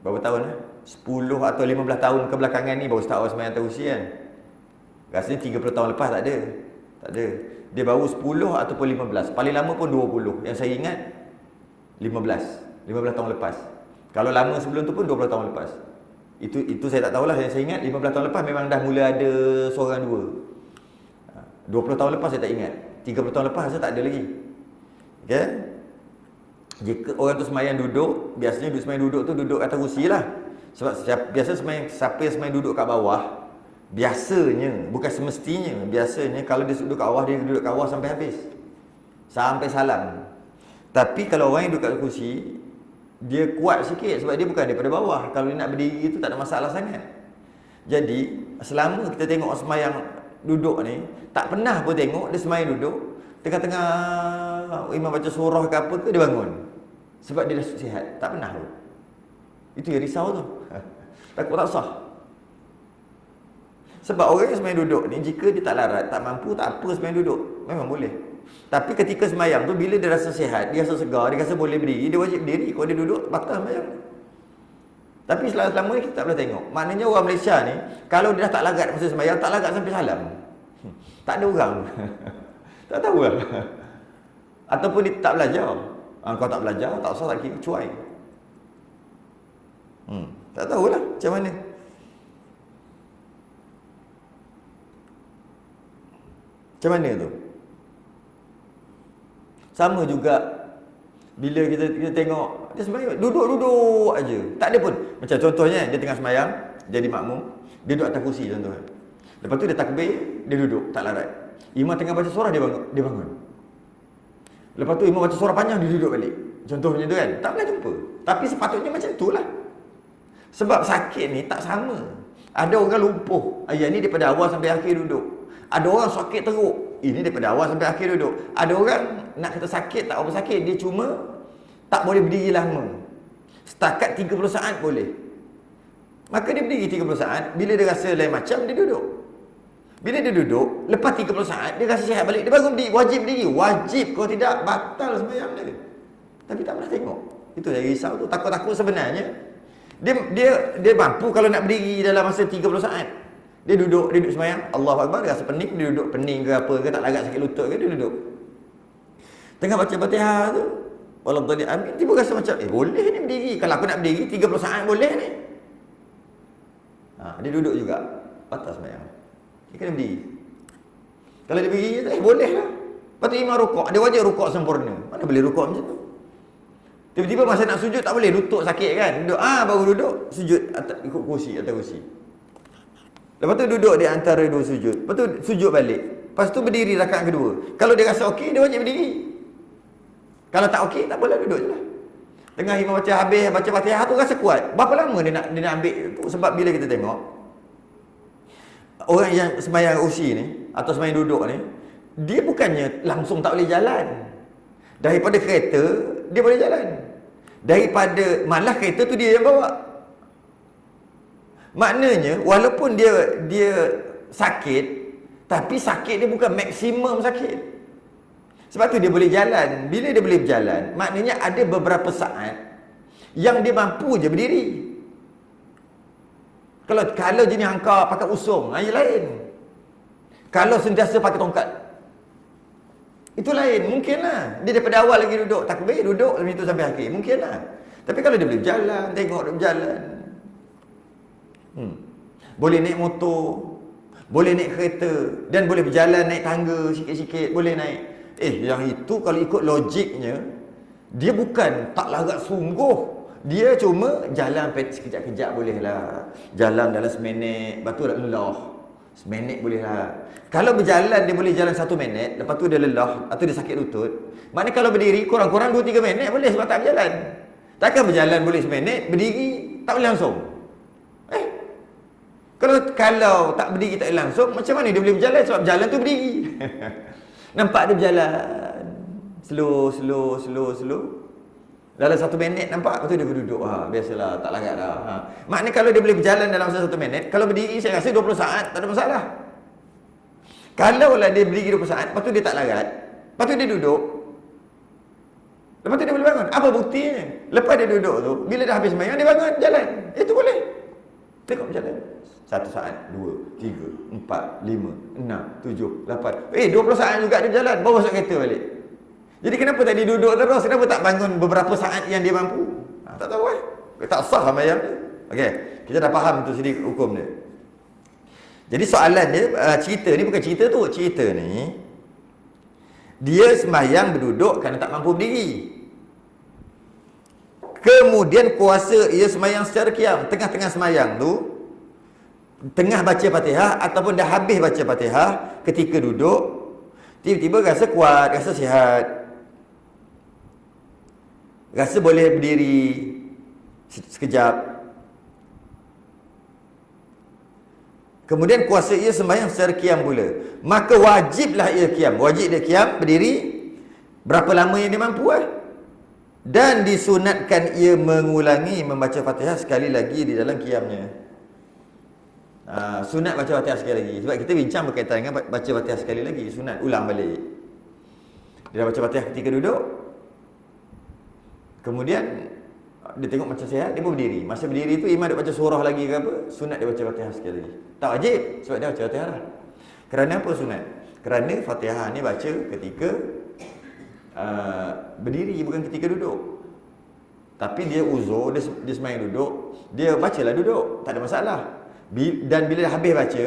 berapa tahun 10 atau 15 tahun kebelakangan ni, baru start orang sembahyang terusi kan. Rasanya 30 tahun lepas tak ada. Dia baru 10 ataupun 15. Paling lama pun 20. Yang saya ingat 15 tahun lepas. Kalau lama sebelum tu pun 20 tahun lepas. Itu saya tak tahulah. Yang saya ingat 15 tahun lepas memang dah mula ada seorang dua. 20 tahun lepas saya tak ingat. 30 tahun lepas saya tak ada lagi. Okay? Jika orang tu sembahyang duduk, biasanya sembahyang duduk tu duduk atas kerusi lah. Sebab biasa siapa yang sembahyang duduk kat bawah, biasanya, bukan semestinya, biasanya kalau dia duduk kat bawah, dia duduk kat bawah sampai habis, sampai salam. Tapi kalau orang yang duduk kat kerusi, dia kuat sikit sebab dia bukan daripada bawah. Kalau dia nak berdiri tu tak ada masalah sangat. Jadi selama kita tengok sembahyang duduk ni, tak pernah pun tengok dia sembahyang duduk, tengah-tengah imam baca surah ke apa ke, dia bangun. Sebab dia dah sihat. Tak pernah pun. Itu yang risau tu. Takut tak sah. Sebab orang yang sembahyang duduk ni, jika dia tak larat, tak mampu, tak apa sembahyang duduk, memang boleh. Tapi ketika sembahyang tu, bila dia rasa sihat, dia rasa segar, dia rasa boleh berdiri, dia wajib berdiri. Kalau dia duduk, batal sembahyang. Tapi selama ni kita tak boleh tengok. Maknanya orang Malaysia ni, kalau dia dah tak larat masa sembahyang, tak larat sampai salam. Tak ada orang. Tak tahu lah. Ataupun dia tak belajar. Kalau tak belajar, tak usah, tak kira, cuai. Tak tahulah macam mana. Macam mana tu? Sama juga bila kita tengok dia sembahyang duduk-duduk aja. Tak ada pun. Macam contohnya dia tengah sembahyang, jadi makmum, dia duduk atas kursi contohnya. Lepas tu dia takbir, dia duduk, tak larat. Imam tengah baca surah, dia bangun. Lepas tu imam baca surah panjang, dia duduk balik. Contohnya tu kan. Tak pernah jumpa. Tapi sepatutnya macam itulah. Sebab sakit ni tak sama. Ada orang lumpuh, yang ni daripada awal sampai akhir duduk. Ada orang sakit teruk, ini daripada awal sampai akhir duduk. Ada orang nak kata sakit, tak apa sakit, dia cuma tak boleh berdiri lama. Setakat 30 saat boleh. Maka dia berdiri 30 saat. Bila dia rasa lain macam, dia duduk. Bila dia duduk, lepas 30 saat, dia rasa sihat balik, dia bangun berdiri. Wajib berdiri. Wajib, kalau tidak, batal sembahyang dia. Tapi tak pernah tengok. Itu yang risau tu. Takut-takut sebenarnya dia mampu kalau nak berdiri dalam masa 30 saat. Dia duduk sembahyang, Allahu Akbar, dia rasa pening, dia duduk pening ke apa ke, tak larat sakit lutut ke, dia duduk. Tengah baca Fatihah tu, wallahualam amin, tiba rasa macam, boleh ni berdiri. Kalau aku nak berdiri 30 saat boleh ni. Dia duduk juga. Batas sembahyang. Dia kena berdiri. Kalau dia berdiri, boleh lah. Lepas tu imam rukuk, dia wajib rukuk sempurna. Mana boleh rukuk macam tu? Tiba-tiba masa nak sujud tak boleh, lutut sakit kan. Duduk, baru duduk, sujud ikut kursi, atas kursi. Lepas tu duduk di antara dua sujud. Lepas tu sujud balik. Lepas tu berdiri rakaat kedua. Kalau dia rasa okey, dia wajib berdiri. Kalau tak okey, tak boleh, duduk je lah. Tengah imam baca habis, baca Fatihah tu rasa kuat. Berapa lama dia nak ambil tu? Sebab bila kita tengok orang yang sembahyang kursi ni atau sembahyang duduk ni, dia bukannya langsung tak boleh jalan. Daripada kereta dia boleh jalan. Daripada malah kereta tu dia yang bawa. Maknanya walaupun dia sakit, tapi sakit dia bukan maksimum sakit. Sebab tu dia boleh jalan. Bila dia boleh berjalan, maknanya ada beberapa saat yang dia mampu je berdiri. Kalau jenis hangkap pakai usung, yang lain. Kalau sentiasa pakai tongkat, itu lain. Mungkinlah dia daripada awal lagi duduk takbir, duduk dari itu sampai akhir, mungkinlah. Tapi kalau dia boleh berjalan, tengok dia berjalan, boleh naik motor, boleh naik kereta, dan boleh berjalan naik tangga sikit-sikit, boleh naik. Yang itu kalau ikut logiknya, dia bukan tak larat sungguh. Dia cuma jalan sekejap-kejap boleh lah. Jalan dalam seminit, lepas tu dah lelah. Seminit boleh lah. Kalau berjalan, dia boleh jalan 1 minit, lepas tu dia lelah, atau dia sakit lutut. Maknanya kalau berdiri, kurang-kurang 2-3 minit boleh sebab tak berjalan. Takkan berjalan boleh seminit, berdiri tak boleh langsung. Kalau tak berdiri tak boleh langsung, macam mana dia boleh berjalan? Sebab berjalan tu berdiri. Nampak dia berjalan slow. Dalam 1 minit nampak, lepas tu dia berduduk. Biasalah, tak larat dah. Maknanya kalau dia boleh berjalan dalam masa 1 minit, kalau berdiri saya rasa 20 saat tak ada masalah. Kalau lah dia berdiri 20 saat, lepas tu dia tak larat, lepas tu dia duduk, lepas tu dia boleh bangun. Apa buktinya? Lepas dia duduk tu, bila dah habis sembahyang, dia bangun, jalan. Itu boleh. Tengok berjalan. 1 saat, 2, 3, 4, 5, 6, 7, 8. 20 saat juga dia jalan, bawa masuk kereta balik. Jadi kenapa tak dia duduk terus? Kenapa tak bangun beberapa saat yang dia mampu? Tak tahu tak sah sembahyang dia. Okey, kita dah faham tu sedikit hukum dia. Jadi soalan dia, cerita ni bukan cerita tu. Cerita ni, dia sembahyang berduduk kerana tak mampu berdiri. Kemudian kuasa ia sembahyang secara qiyam. Tengah-tengah sembahyang tu, tengah baca Fatihah ataupun dah habis baca Fatihah, ketika duduk, tiba-tiba rasa kuat, rasa sihat, rasa boleh berdiri sekejap. Kemudian kuasa ia sembahyang secara qiyam pula. Maka wajiblah ia qiyam. Wajib dia qiyam, berdiri berapa lama yang dia mampu Dan disunatkan ia mengulangi membaca Fatihah sekali lagi di dalam qiyamnya. Sunat baca Fatihah sekali lagi. Sebab kita bincang berkaitan dengan baca Fatihah sekali lagi. Sunat, ulang balik. Dia dah baca Fatihah ketika duduk, kemudian dia tengok macam sihat, dia pun berdiri. Masa berdiri tu imam dia baca surah lagi ke apa, sunat dia baca Fatihah sekali lagi. Tak wajib, sebab dia baca Fatihah lah. Kerana apa sunat? Kerana Fatihah ni baca ketika berdiri, bukan ketika duduk. Tapi dia uzur, dia sembahyang duduk, dia bacalah duduk, tak ada masalah. Dan bila dah habis baca,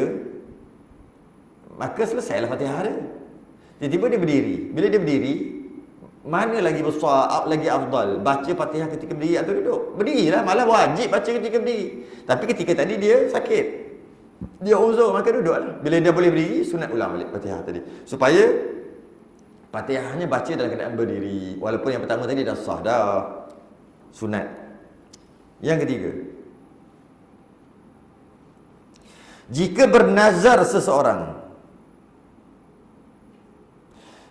maka selesailah Fatihah dia. Tiba-tiba dia berdiri. Bila dia berdiri, mana lagi besar, lagi afdal, baca Fatihah ketika berdiri atau duduk? Berdirilah, malah wajib baca ketika berdiri. Tapi ketika tadi dia sakit, dia uzur, maka duduklah. Bila dia boleh berdiri, sunat ulang balik Fatihah tadi, supaya Fatihahnya baca dalam keadaan berdiri. Walaupun yang pertama tadi dah sah dah, sunat. Yang ketiga, jika bernazar seseorang,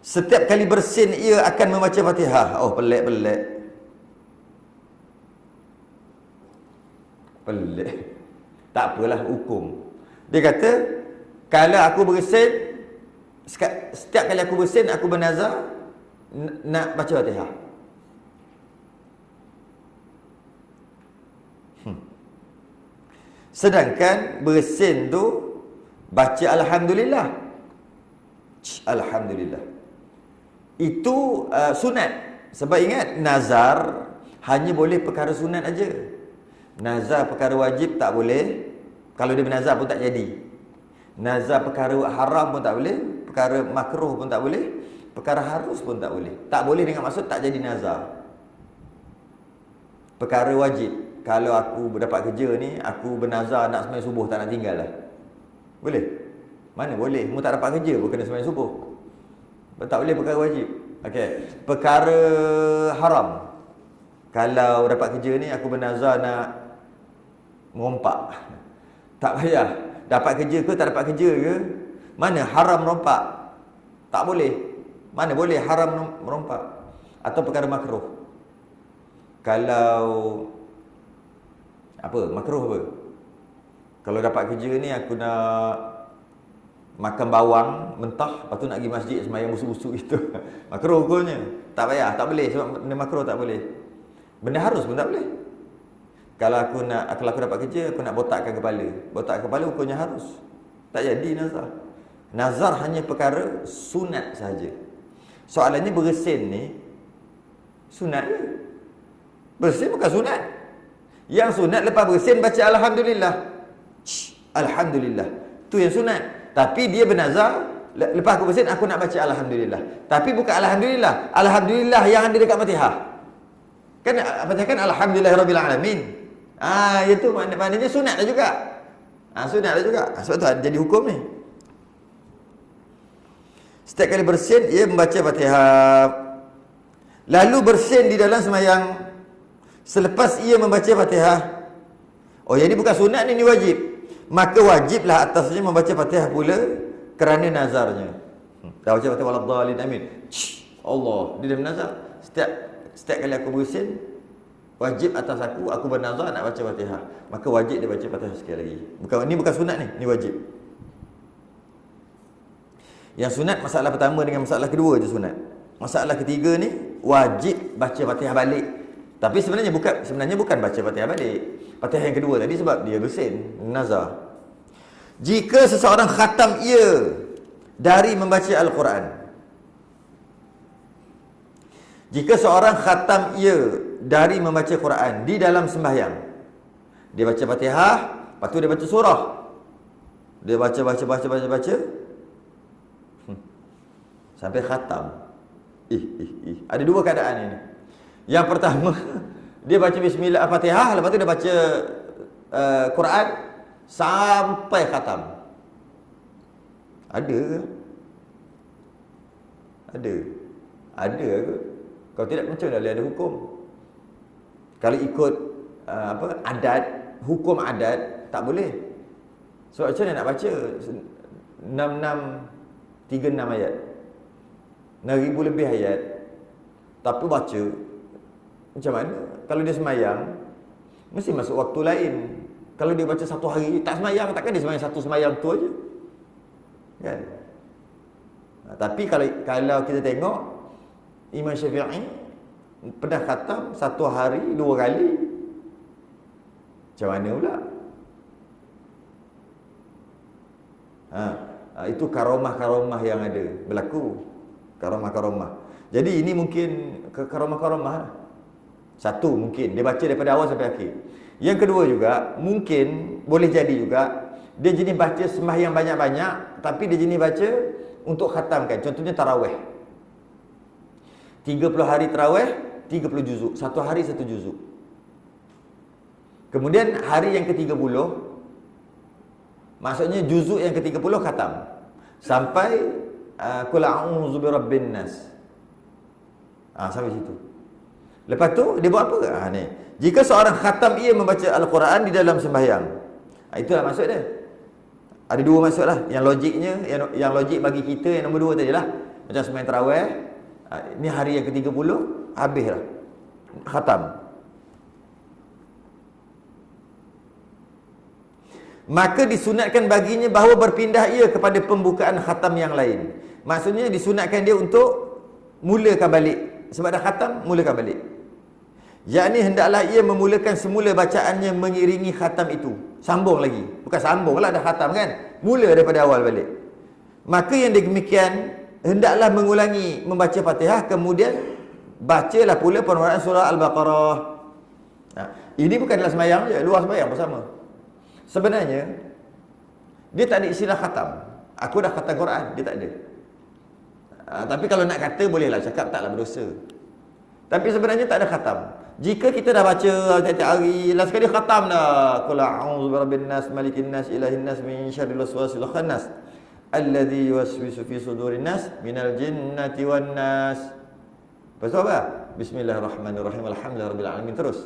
setiap kali bersin ia akan membaca Fatihah. Oh, pelik. Tak apalah hukum. Dia kata, kalau aku bersin, setiap kali aku bersin, aku bernazar nak baca Fatihah. Sedangkan bersin tu baca Alhamdulillah. Alhamdulillah. Itu sunat. Sebab ingat, nazar hanya boleh perkara sunat aja. Nazar perkara wajib tak boleh. Kalau dia bernazar pun tak jadi. Nazar perkara haram pun tak boleh, perkara makruh pun tak boleh, perkara harus pun tak boleh. Tak boleh dengan maksud tak jadi nazar. Perkara wajib, kalau aku dapat kerja ni, aku bernazar nak sembahyang subuh, tak nak tinggal lah. Boleh? Mana boleh? Mu tak dapat kerja pun kena sembahyang subuh. Tak boleh perkara wajib. Okey. Perkara haram, kalau dapat kerja ni, aku bernazar nak merompak, tak payah. Dapat kerja ke tak dapat kerja ke, mana haram merompak? Tak boleh. Mana boleh haram merompak? Atau perkara makruh. Kalau apa? Makruh apa? Kalau dapat kerja ni, aku nak makan bawang mentah, lepas tu nak pergi masjid sembahyang busuk-busuk itu. Makruh hukumnya. Tak payah, tak boleh. Sebab benda makruh tak boleh. Benda harus pun tak boleh. Kalau aku dapat kerja, aku nak botakkan kepala. Botakkan kepala hukumnya harus. Tak jadi nazar. Nazar hanya perkara sunat saja. Soalannya bersin ni sunat ke? Bersin bukan sunat. Yang sunat lepas bersin baca Alhamdulillah. Alhamdulillah. Tu yang sunat. Tapi dia bernazar, lepas aku bersin aku nak baca Alhamdulillah. Tapi bukan Alhamdulillah. Alhamdulillah yang ada dekat Fatihah. Kan Fatihah kan Alhamdulillahirabbil alamin. Itu maknanya sunat dah juga. Sunat dah juga. Sebab tu jadi hukum ni. Setiap kali bersin ia membaca Fatihah. Lalu bersin di dalam sembahyang selepas ia membaca Fatihah. Oh, jadi bukan sunat ni wajib. Maka wajiblah atasnya membaca Fatihah pula kerana nazarnya. Dah baca Fatihah waladhdallin, amin. Allah, dia dah bernazar. Setiap kali aku bersin, wajib atas aku bernazar nak baca Fatihah. Maka wajib dia baca Fatihah sekali lagi. Ini bukan sunat ni wajib. Yang sunat masalah pertama dengan masalah kedua je sunat. Masalah ketiga ni wajib baca Fatihah balik. Tapi sebenarnya bukan baca Fatihah balik. Fatihah yang kedua tadi sebab dia bersin, nazar. Jika seseorang khatam ia dari membaca Al-Quran. Jika seorang khatam ia dari membaca Quran di dalam sembahyang. Dia baca Fatihah, lepas tu dia baca surah. Dia baca sampai khatam. Ada dua keadaan ini. Yang pertama, dia baca bismillah Al-Fatihah, lepas tu dia baca Quran sampai khatam. Ada ke? Ada ke? Kalau tidak, macam mana ada hukum? Kalau ikut adat, hukum adat, tak boleh. Sebab macam mana nak baca 36 ayat, 6,000 lebih ayat, tapi baca macam mana? Kalau dia semayang, mesti masuk waktu lain. Kalau dia baca satu hari tak semayang, takkan dia semayang satu semayang tu aja, kan? Tapi kalau kita tengok Imam Syafi'i pernah khatam satu hari 2 kali. Macam mana pula? Itu karomah-karomah yang ada berlaku. Karomah-karomah. Jadi ini mungkin karomah-karomah. Satu mungkin dia baca daripada awal sampai akhir. Yang kedua juga, mungkin boleh jadi juga dia jenis baca sembahyang banyak-banyak, tapi dia jenis baca untuk khatamkan. Contohnya tarawih. 30 hari tarawih, 30 juzuk. Satu hari satu juzuk. Kemudian hari yang ke-30, maksudnya juzuk yang ke-30 khatam. Sampai qul a'udzu birabbin nas. Sampai situ. Lepas tu dia buat apa? Ni. Jika seorang khatam ia membaca Al-Quran di dalam sembahyang. Itulah maksud dia. Ada dua maksud lah. Yang logiknya, yang logik bagi kita yang nombor 2 tadi lah. Macam sembahyang tarawih, ni hari yang ke-30, habis lah. Khatam. Maka disunatkan baginya bahawa berpindah ia kepada pembukaan khatam yang lain. Maksudnya disunatkan dia untuk mulakan balik. Sebab dah khatam, mulakan balik. Yakni hendaklah ia memulakan semula bacaannya mengiringi khatam itu. Sambung lagi. Bukan sambung lah, dah khatam kan. Mula daripada awal balik. Maka yang demikian, hendaklah mengulangi membaca Fatihah, kemudian bacalah pula penurunaan surah Al-Baqarah. Ini bukan dalam sembahyang je, luar sembahyang bersama. Sebenarnya dia tak ada istilah khatam. Aku dah khatam Quran, dia tak ada. Tapi kalau nak kata bolehlah cakap taklah berdosa. Tapi sebenarnya tak ada khatam. Jika kita dah baca tiap-tiap hari, last sekali khatam dah. Qul a'udzu birabbin nas, malikin nas, ilahin nas, min syarril waswasil khannas, alladzi yuwaswisu fi sudurin nas, minal jinnati wan nas. Lepas tu apa? Bismillahirrahmanirrahim, alhamdulillahirabbil alamin, terus.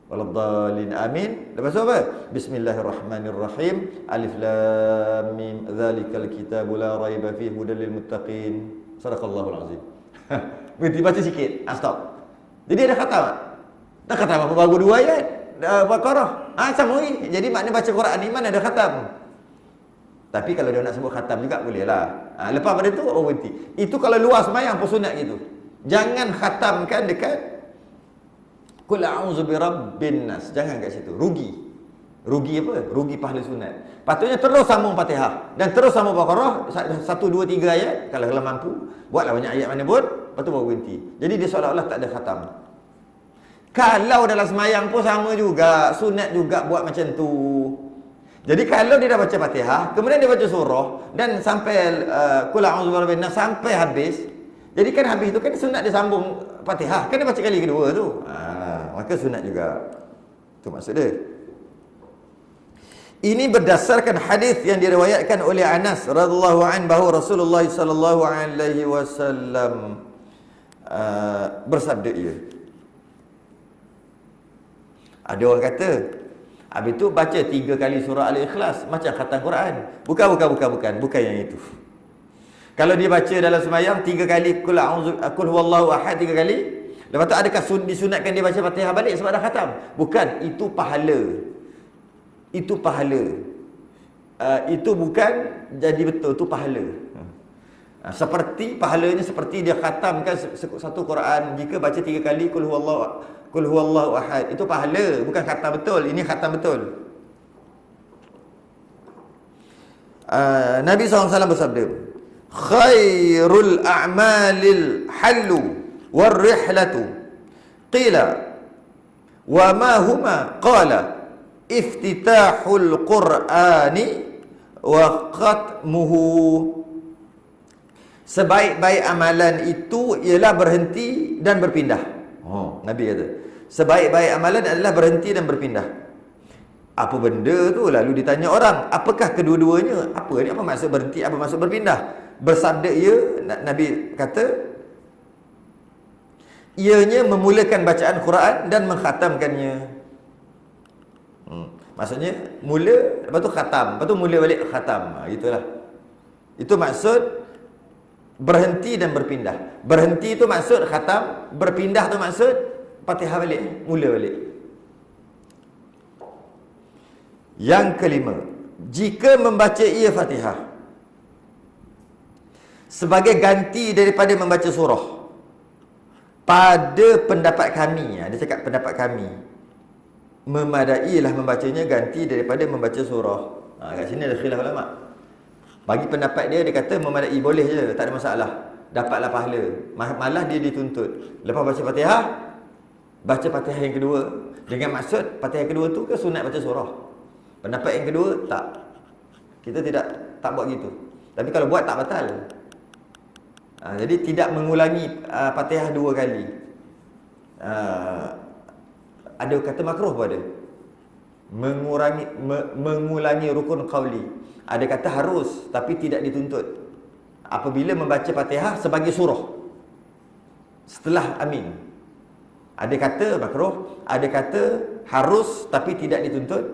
Waladhdallin, amin. Lepas tu apa? Bismillahirrahmanirrahim, alif lam mim, dzalikal kitabu la raiba fihi hudal lil muttaqin. Sadaqallahul azim. Berhenti baca sikit. Stop. Jadi ada khatam tak? Dah khatam apa? Baru 2 ayat. Baqarah. Sama ni. Jadi maknanya baca Quran ni mana ada khatam. Tapi kalau dia nak sebut khatam juga boleh lah. Lepas pada tu, berhenti. Itu kalau luar sembahyang pun sunat gitu. Jangan khatamkan dekat Qul a'udzu birabbin nas. Jangan kat situ. Rugi. Rugi apa? Rugi pahala sunat. Patutnya terus sambung Fatihah dan terus sambung Baqarah 1, 2, 3 ayat kalau mampu. Buatlah banyak ayat mana pun, lepas tu baru berhenti. Jadi dia seolah-olah tak ada khatam. Kalau dalam semayang pun sama juga, sunat juga buat macam tu. Jadi kalau dia dah baca Fatihah, kemudian dia baca surah dan sampai Qul a'udzu birabbin nas sampai habis. Jadi kan habis tu kan sunat dia sambung Fatihah. Kan dia baca kali kedua tu. Maka sunat juga. Tu maksud dia. Ini berdasarkan hadis yang diriwayatkan oleh Anas radhiyallahu anhu bahawa Rasulullah sallallahu alaihi wasallam bersabda ia. Ada orang kata, habis tu baca 3 kali surah Al-Ikhlas macam khatam Quran. Bukan yang itu. Kalau dia baca dalam sembahyang 3 kali qul huwallahu ahad 3 kali, lepas tu adakah disunatkan dia baca Fatihah balik sebab dah khatam? Bukan, itu pahala. Itu pahala. Itu bukan jadi betul, itu pahala. Seperti pahalanya seperti dia khatamkan satu Quran jika baca 3 kali qul huwallahu ahad. Itu pahala, bukan khatam betul. Ini khatam betul. Nabi SAW bersabda, khairul a'malil hallu war rihlatu. Qila wa ma huma? Qala iftitahul Qur'ani wa khatmuhu. Sebaik-baik amalan itu ialah berhenti dan berpindah. Nabi kata, sebaik-baik amalan adalah berhenti dan berpindah. Apa benda tu? Lalu ditanya orang, apakah kedua-duanya? Apa ni? Apa maksud berhenti? Apa maksud berpindah? Bersabda ia, Nabi kata, ianya memulakan bacaan Quran dan mengkhatamkannya. Maksudnya mula, lepas tu khatam, lepas tu mula balik khatam. Itulah. Itu maksud berhenti dan berpindah. Berhenti tu maksud khatam, berpindah tu maksud Fatihah balik, mula balik. Yang kelima, jika membaca ia Fatihah sebagai ganti daripada membaca surah, pada pendapat kami, dia cakap pendapat kami, memadailah membacanya ganti daripada membaca surah. Kat sini ada khilaf ulama. Bagi pendapat dia, dia kata memadai, boleh je, tak ada masalah, dapatlah pahala. Malah dia dituntut lepas baca Fatihah baca Fatihah yang kedua dengan maksud Fatihah yang kedua tu ke sunat baca surah. Pendapat yang kedua tak. Kita tak buat gitu. Tapi kalau buat tak batal. Jadi tidak mengulangi Fatihah 2 kali. Ada kata makruh pun ada. Mengulangi rukun qauli. Ada kata harus tapi tidak dituntut. Apabila membaca Fatihah sebagai surah setelah amin. Ada kata makruh, ada kata harus tapi tidak dituntut.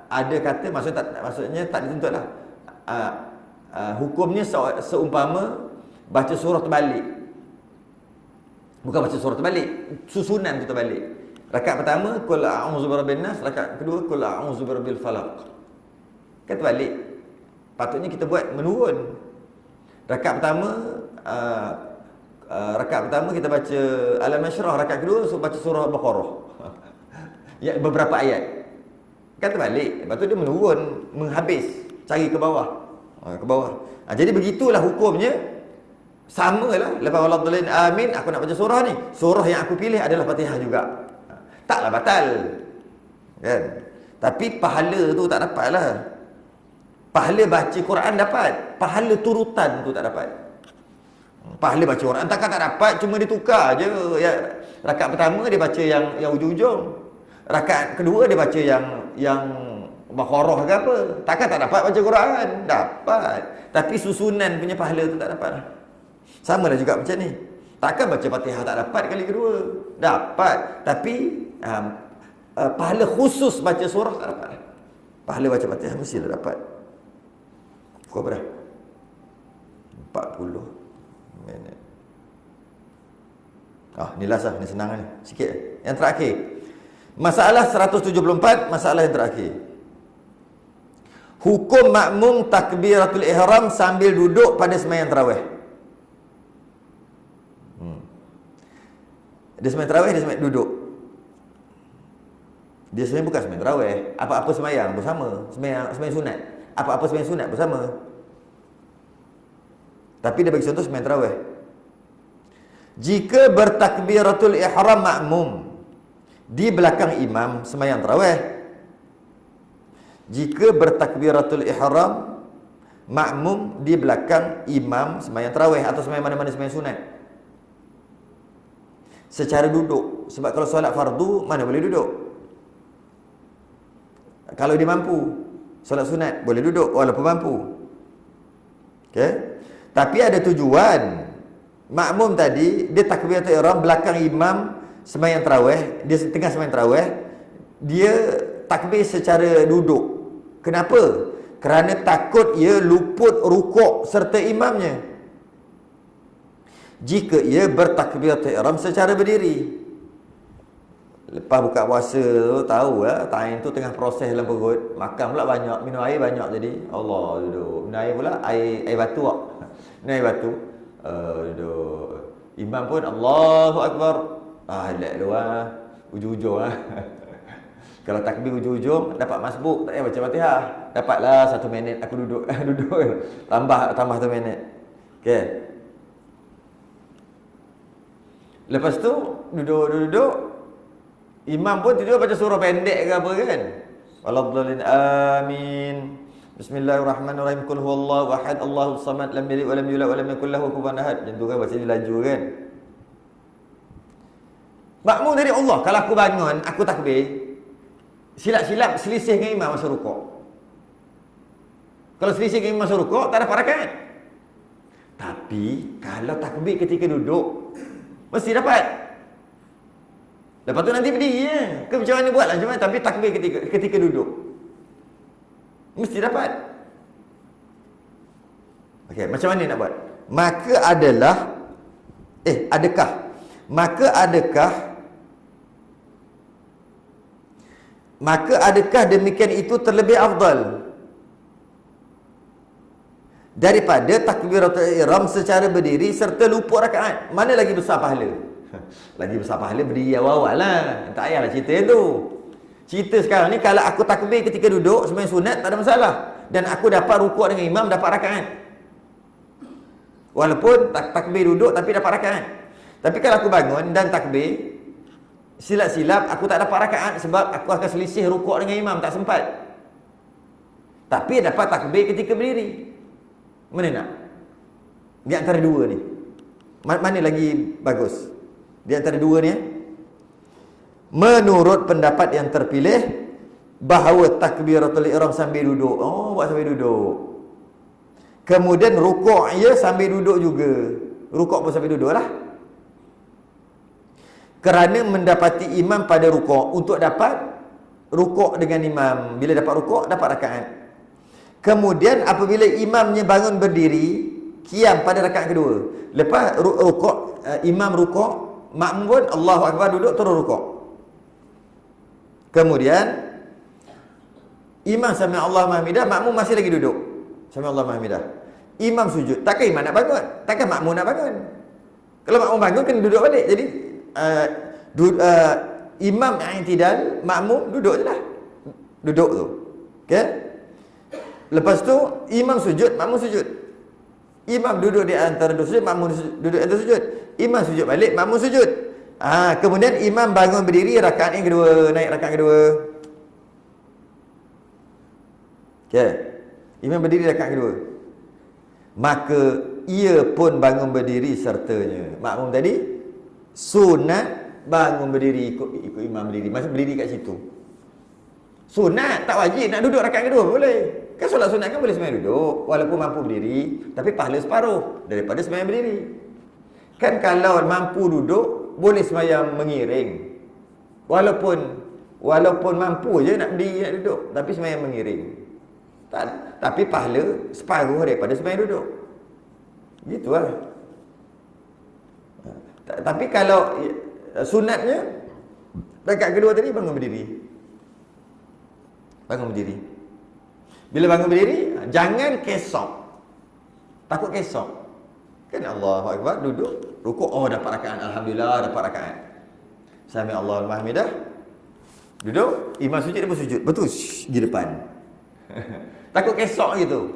Ada kata maksudnya tak dituntutlah. Hukumnya seumpama baca surah terbalik. Bukan baca surah terbalik, susunan tu terbalik. Rakaat pertama qul a'udzu birabbin nas, rakaat kedua qul a'udzu birabbil falaq. Kan terbalik. Patutnya kita buat menurun. Rakaat pertama kita baca Alam Nashrah, rakaat kedua baca surah Al-Baqarah. Ya, beberapa ayat. Kan terbalik. Lepas tu dia menurun, menghabis, cari ke bawah. Ke bawah. Jadi begitulah hukumnya. Samalah. Lepas waladhdallin amin, aku nak baca surah ni. Surah yang aku pilih adalah Fatihah juga. Taklah batal. Kan? Tapi pahala tu tak dapatlah. Pahala baca Quran dapat. Pahala turutan tu tak dapat. Pahala baca Quran takkan tak dapat, cuma ditukar je. Ya, rakaat pertama dia baca yang ujung-ujung. Rakaat kedua dia baca yang Baqarah ke apa. Takkan tak dapat baca Quran. Dapat. Tapi susunan punya pahala tu tak dapat lah. Sama lah juga macam ni. Takkan baca Fatihah tak dapat kali kedua. Dapat. Tapi pahala khusus baca surah tak dapat. Pahala baca Fatihah mesti dah dapat. Kau berapa? 40 minit. Ni last lah. Ni senang ni. Sikit. Yang terakhir. Masalah 174. Masalah yang terakhir. Hukum makmum takbiratul ihram sambil duduk pada sembahyang tarawih. Dia sembahyang tarawih, dia sembahyang duduk. Dia sembahyang bukan sembahyang tarawih. Apa-apa sembahyang bersama. Sembahyang sunat. Apa-apa sembahyang sunat bersama. Tapi dia bagi contoh sembahyang tarawih. Jika bertakbiratul ihram makmum di belakang imam sembahyang tarawih. Jika bertakbiratul ihram makmum di belakang imam sembahyang tarawih atau sembahyang mana-mana sembahyang sunat. Secara duduk. Sebab kalau solat fardu mana boleh duduk. Kalau dia mampu solat sunat boleh duduk walaupun mampu. Okey. Tapi ada tujuan. Makmum tadi dia takbiratul ihram belakang imam sembahyang tarawih, dia tengah sembahyang tarawih, dia takbir secara duduk. Kenapa? Kerana takut ia luput rukuk serta imamnya. Jika ia bertakbiratul ihram secara berdiri. Lepas buka puasa tu tahu lah, time tu tengah proses dalam perut, makan pula banyak, minum air banyak jadi. Allah duduk. Minum air pula air batu tak? Minum air batu. Duduk. Imam pun Allahu Akbar. Elak luar. Ujung-ujung lah. Kalau takbir ujung-ujung dapat masbuk, tak payah baca Fatihah. Dapatlah 1 minit aku duduk. Duduk. Tambah 1 minit. Okey. Lepas tu duduk. Imam pun tidur baca surah pendek ke apa kan. Waladhdallin amin. Bismillahirrahmanirrahim. Qul huwallahu ahad, Allahus samad, lam yalid wa lam yulad wa lam yakul lahu kufuwan ahad. Macam tu kan baca dia laju kan. Makmum dari Allah, kalau aku bangun, aku takbir, silap-silap selisih dengan imam masa rukuk. Kalau selisih dengan imam masa rukuk, tak dapat rakaat. Tapi kalau takbir ketika duduk, mesti dapat. Lepas tu nanti berdiri je. Ke macam mana buat lah macam mana. Tapi takbir ketika duduk mesti dapat. Okey, macam mana nak buat? Maka adakah demikian itu terlebih afdal daripada takbiratul ihram secara berdiri serta luput rakaat? Mana lagi besar pahala? Lagi besar pahala berdiri awal-awal lah. Tak payahlah cerita tu. Cerita sekarang ni kalau aku takbir ketika duduk sembahyang sunat tak ada masalah. Dan aku dapat rukuk dengan imam, dapat rakaat. Walaupun takbir duduk tapi dapat rakaat. Tapi kalau aku bangun dan takbir, silap-silap aku tak dapat rakaat sebab aku akan selisih rukuk dengan imam, tak sempat. Tapi dapat takbir ketika berdiri. Mana nak? Di antara dua ni. Mana lagi bagus? Di antara dua ni. Menurut pendapat yang terpilih, bahawa takbiratul ihram sambil duduk. Oh, buat sambil duduk. Kemudian rukuk ia sambil duduk juga. Rukuk pun sambil duduk lah. Kerana mendapati imam pada rukuk. Untuk dapat rukuk dengan imam. Bila dapat rukuk, dapat rakaat. Kemudian apabila imamnya bangun berdiri, qiyam pada rakaat kedua. Lepas rukuk, imam rukuk, makmum pun Allahu Akbar duduk terus rukuk. Kemudian imam sami Allahu mahmidah, makmum masih lagi duduk. Sami Allahu mahmidah. Imam sujud. Takkan imam nak bangun? Takkan makmum nak bangun? Kalau makmum bangun kena duduk balik. Jadi imam i'tidal, makmum duduk je lah. Duduk tu. Okey? Lepas tu imam sujud, makmum sujud. Imam duduk di antara dua sujud, makmum duduk di antara sujud. Imam sujud balik, makmum sujud. Kemudian imam bangun berdiri, rakaat yang kedua, naik rakaat kedua. Okey. Imam berdiri rakaat kedua. Maka ia pun bangun berdiri sertanya. Makmum tadi sunat bangun berdiri ikut imam berdiri. Masa berdiri kat situ. Sunat, tak wajib nak duduk rakaat kedua boleh. Kan solat sunat kan boleh sembahyang duduk walaupun mampu berdiri, tapi pahala separuh daripada sembahyang berdiri. Kan kalau mampu duduk boleh sembahyang mengiring. Walaupun mampu je nak berdiri nak duduk, tapi sembahyang mengiring. Tapi pahala separuh daripada sembahyang duduk. Gitulah. Tapi kalau sunatnya rakaat kedua tadi bangun berdiri. Bangun berdiri. Bila bangun berdiri, jangan kesok. Takut kesok. Kan Allahu Akbar, duduk, rukuk, oh dapat rakaat, alhamdulillah dapat rakaat. Sami Allahu mahmidah. Duduk, imam sujud dia pun sujud. Betul, di depan. Takut kesok gitu.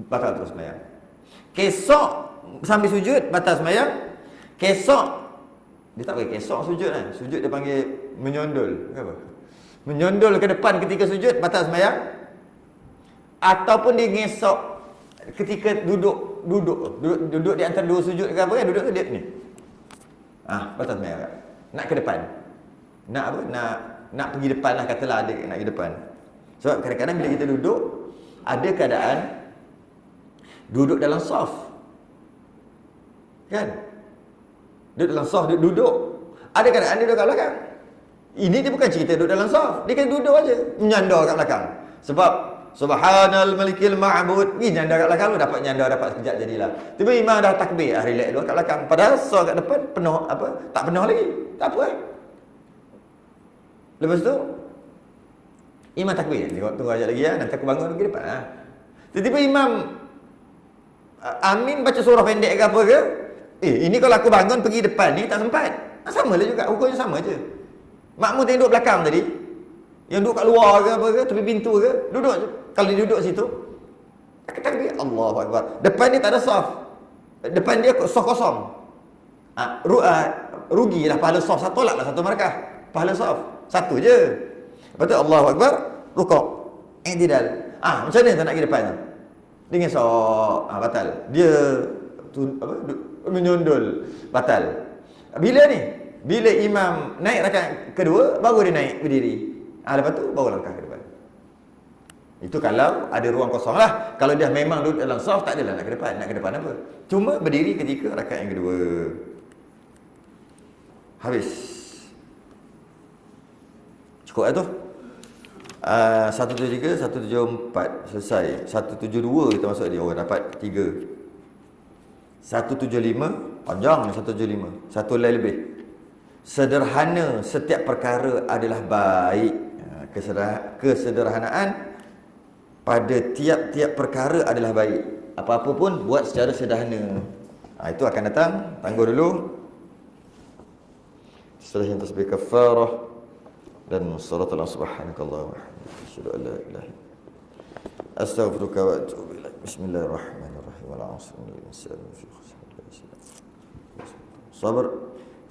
Batal terus sembahyang. Kesok sambil sujud batal sembahyang. Kesok dia tak panggil kesok sujud kan. Sujud dia panggil menyondol. Apa? Menyondol ke depan ketika sujud batal sembahyang. Ataupun dia ngesok ketika duduk di antara dua sujud ke apa kan, duduk ke dia ni. Batal sembahyang tak? Nak ke depan. Nak apa? Nak pergi depan lah, katalah ada nak pergi depan. Sebab kadang-kadang bila kita duduk, ada keadaan duduk dalam saf. Kan? Duduk dalam saf, duduk. Ada keadaan dia duduk kat belakang. Ini dia bukan cerita duduk dalam saf. Dia kena duduk aja, menyandar kat belakang. Sebab Subhanal Malikil Ma'bud, ni nyandar kat belakang, lu dapat nyandar, dapat sekejap jadilah. Tiba imam dah takbir, relax dulu kat belakang. Padahal saf kat depan penuh apa? Tak penuh lagi. Tak apa. Lepas tu imam takbir. Tunggu ajak lagi ya, nanti aku bangun pergi depan. Tiba-tiba imam amin baca surah pendek ke apa ke? Ini kalau aku bangun pergi depan ni tak sempat. Sama lah juga, hukumnya sama je. Makmum yang duduk belakang tadi, yang duduk kat luar ke apa ke, tepi pintu ke, duduk je. Kalau dia duduk situ, takbir, Allahu Akbar. Depan dia tak ada saf. Depan dia saf kosong. Rugilah pahala saf satu lah satu markah. Pahala saf satu je. Lepas tu Allahu Akbar, rukuk, i'tidal. Macam mana tak nak pergi depan tu? Dia ngesok, batal. Dia menyondol, batal. Bila ni? Bila imam naik rakaat kedua, baru dia naik berdiri. Lepas tu baru langkah ke depan. Itu kalau ada ruang kosong lah. Kalau dia memang duduk dalam saf, tak adalah nak ke depan. Nak ke depan apa? Cuma berdiri ketika rakaat yang kedua. Habis. Cukup lah tu. 173, 174 selesai. 172 kita masuk dia. Dapat 3. 175 panjang. 175 satu helai lebih. Sederhana setiap perkara adalah baik. Kesederhanaan pada tiap-tiap perkara adalah baik. Apa-apa pun buat secara sederhana. Itu akan datang. Tangguh dulu. Setelah yang tasbih kafarah dan sallallahu subhanakallah wa bihamdika asyhadu an la ilaha illa anta astaghfiruka wa atubu ilaik. Bismillahirrahmanirrahim. Wal 'asri innal insana lafi khusr. Sabar.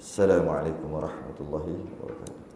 Assalamualaikum warahmatullahi wabarakatuh.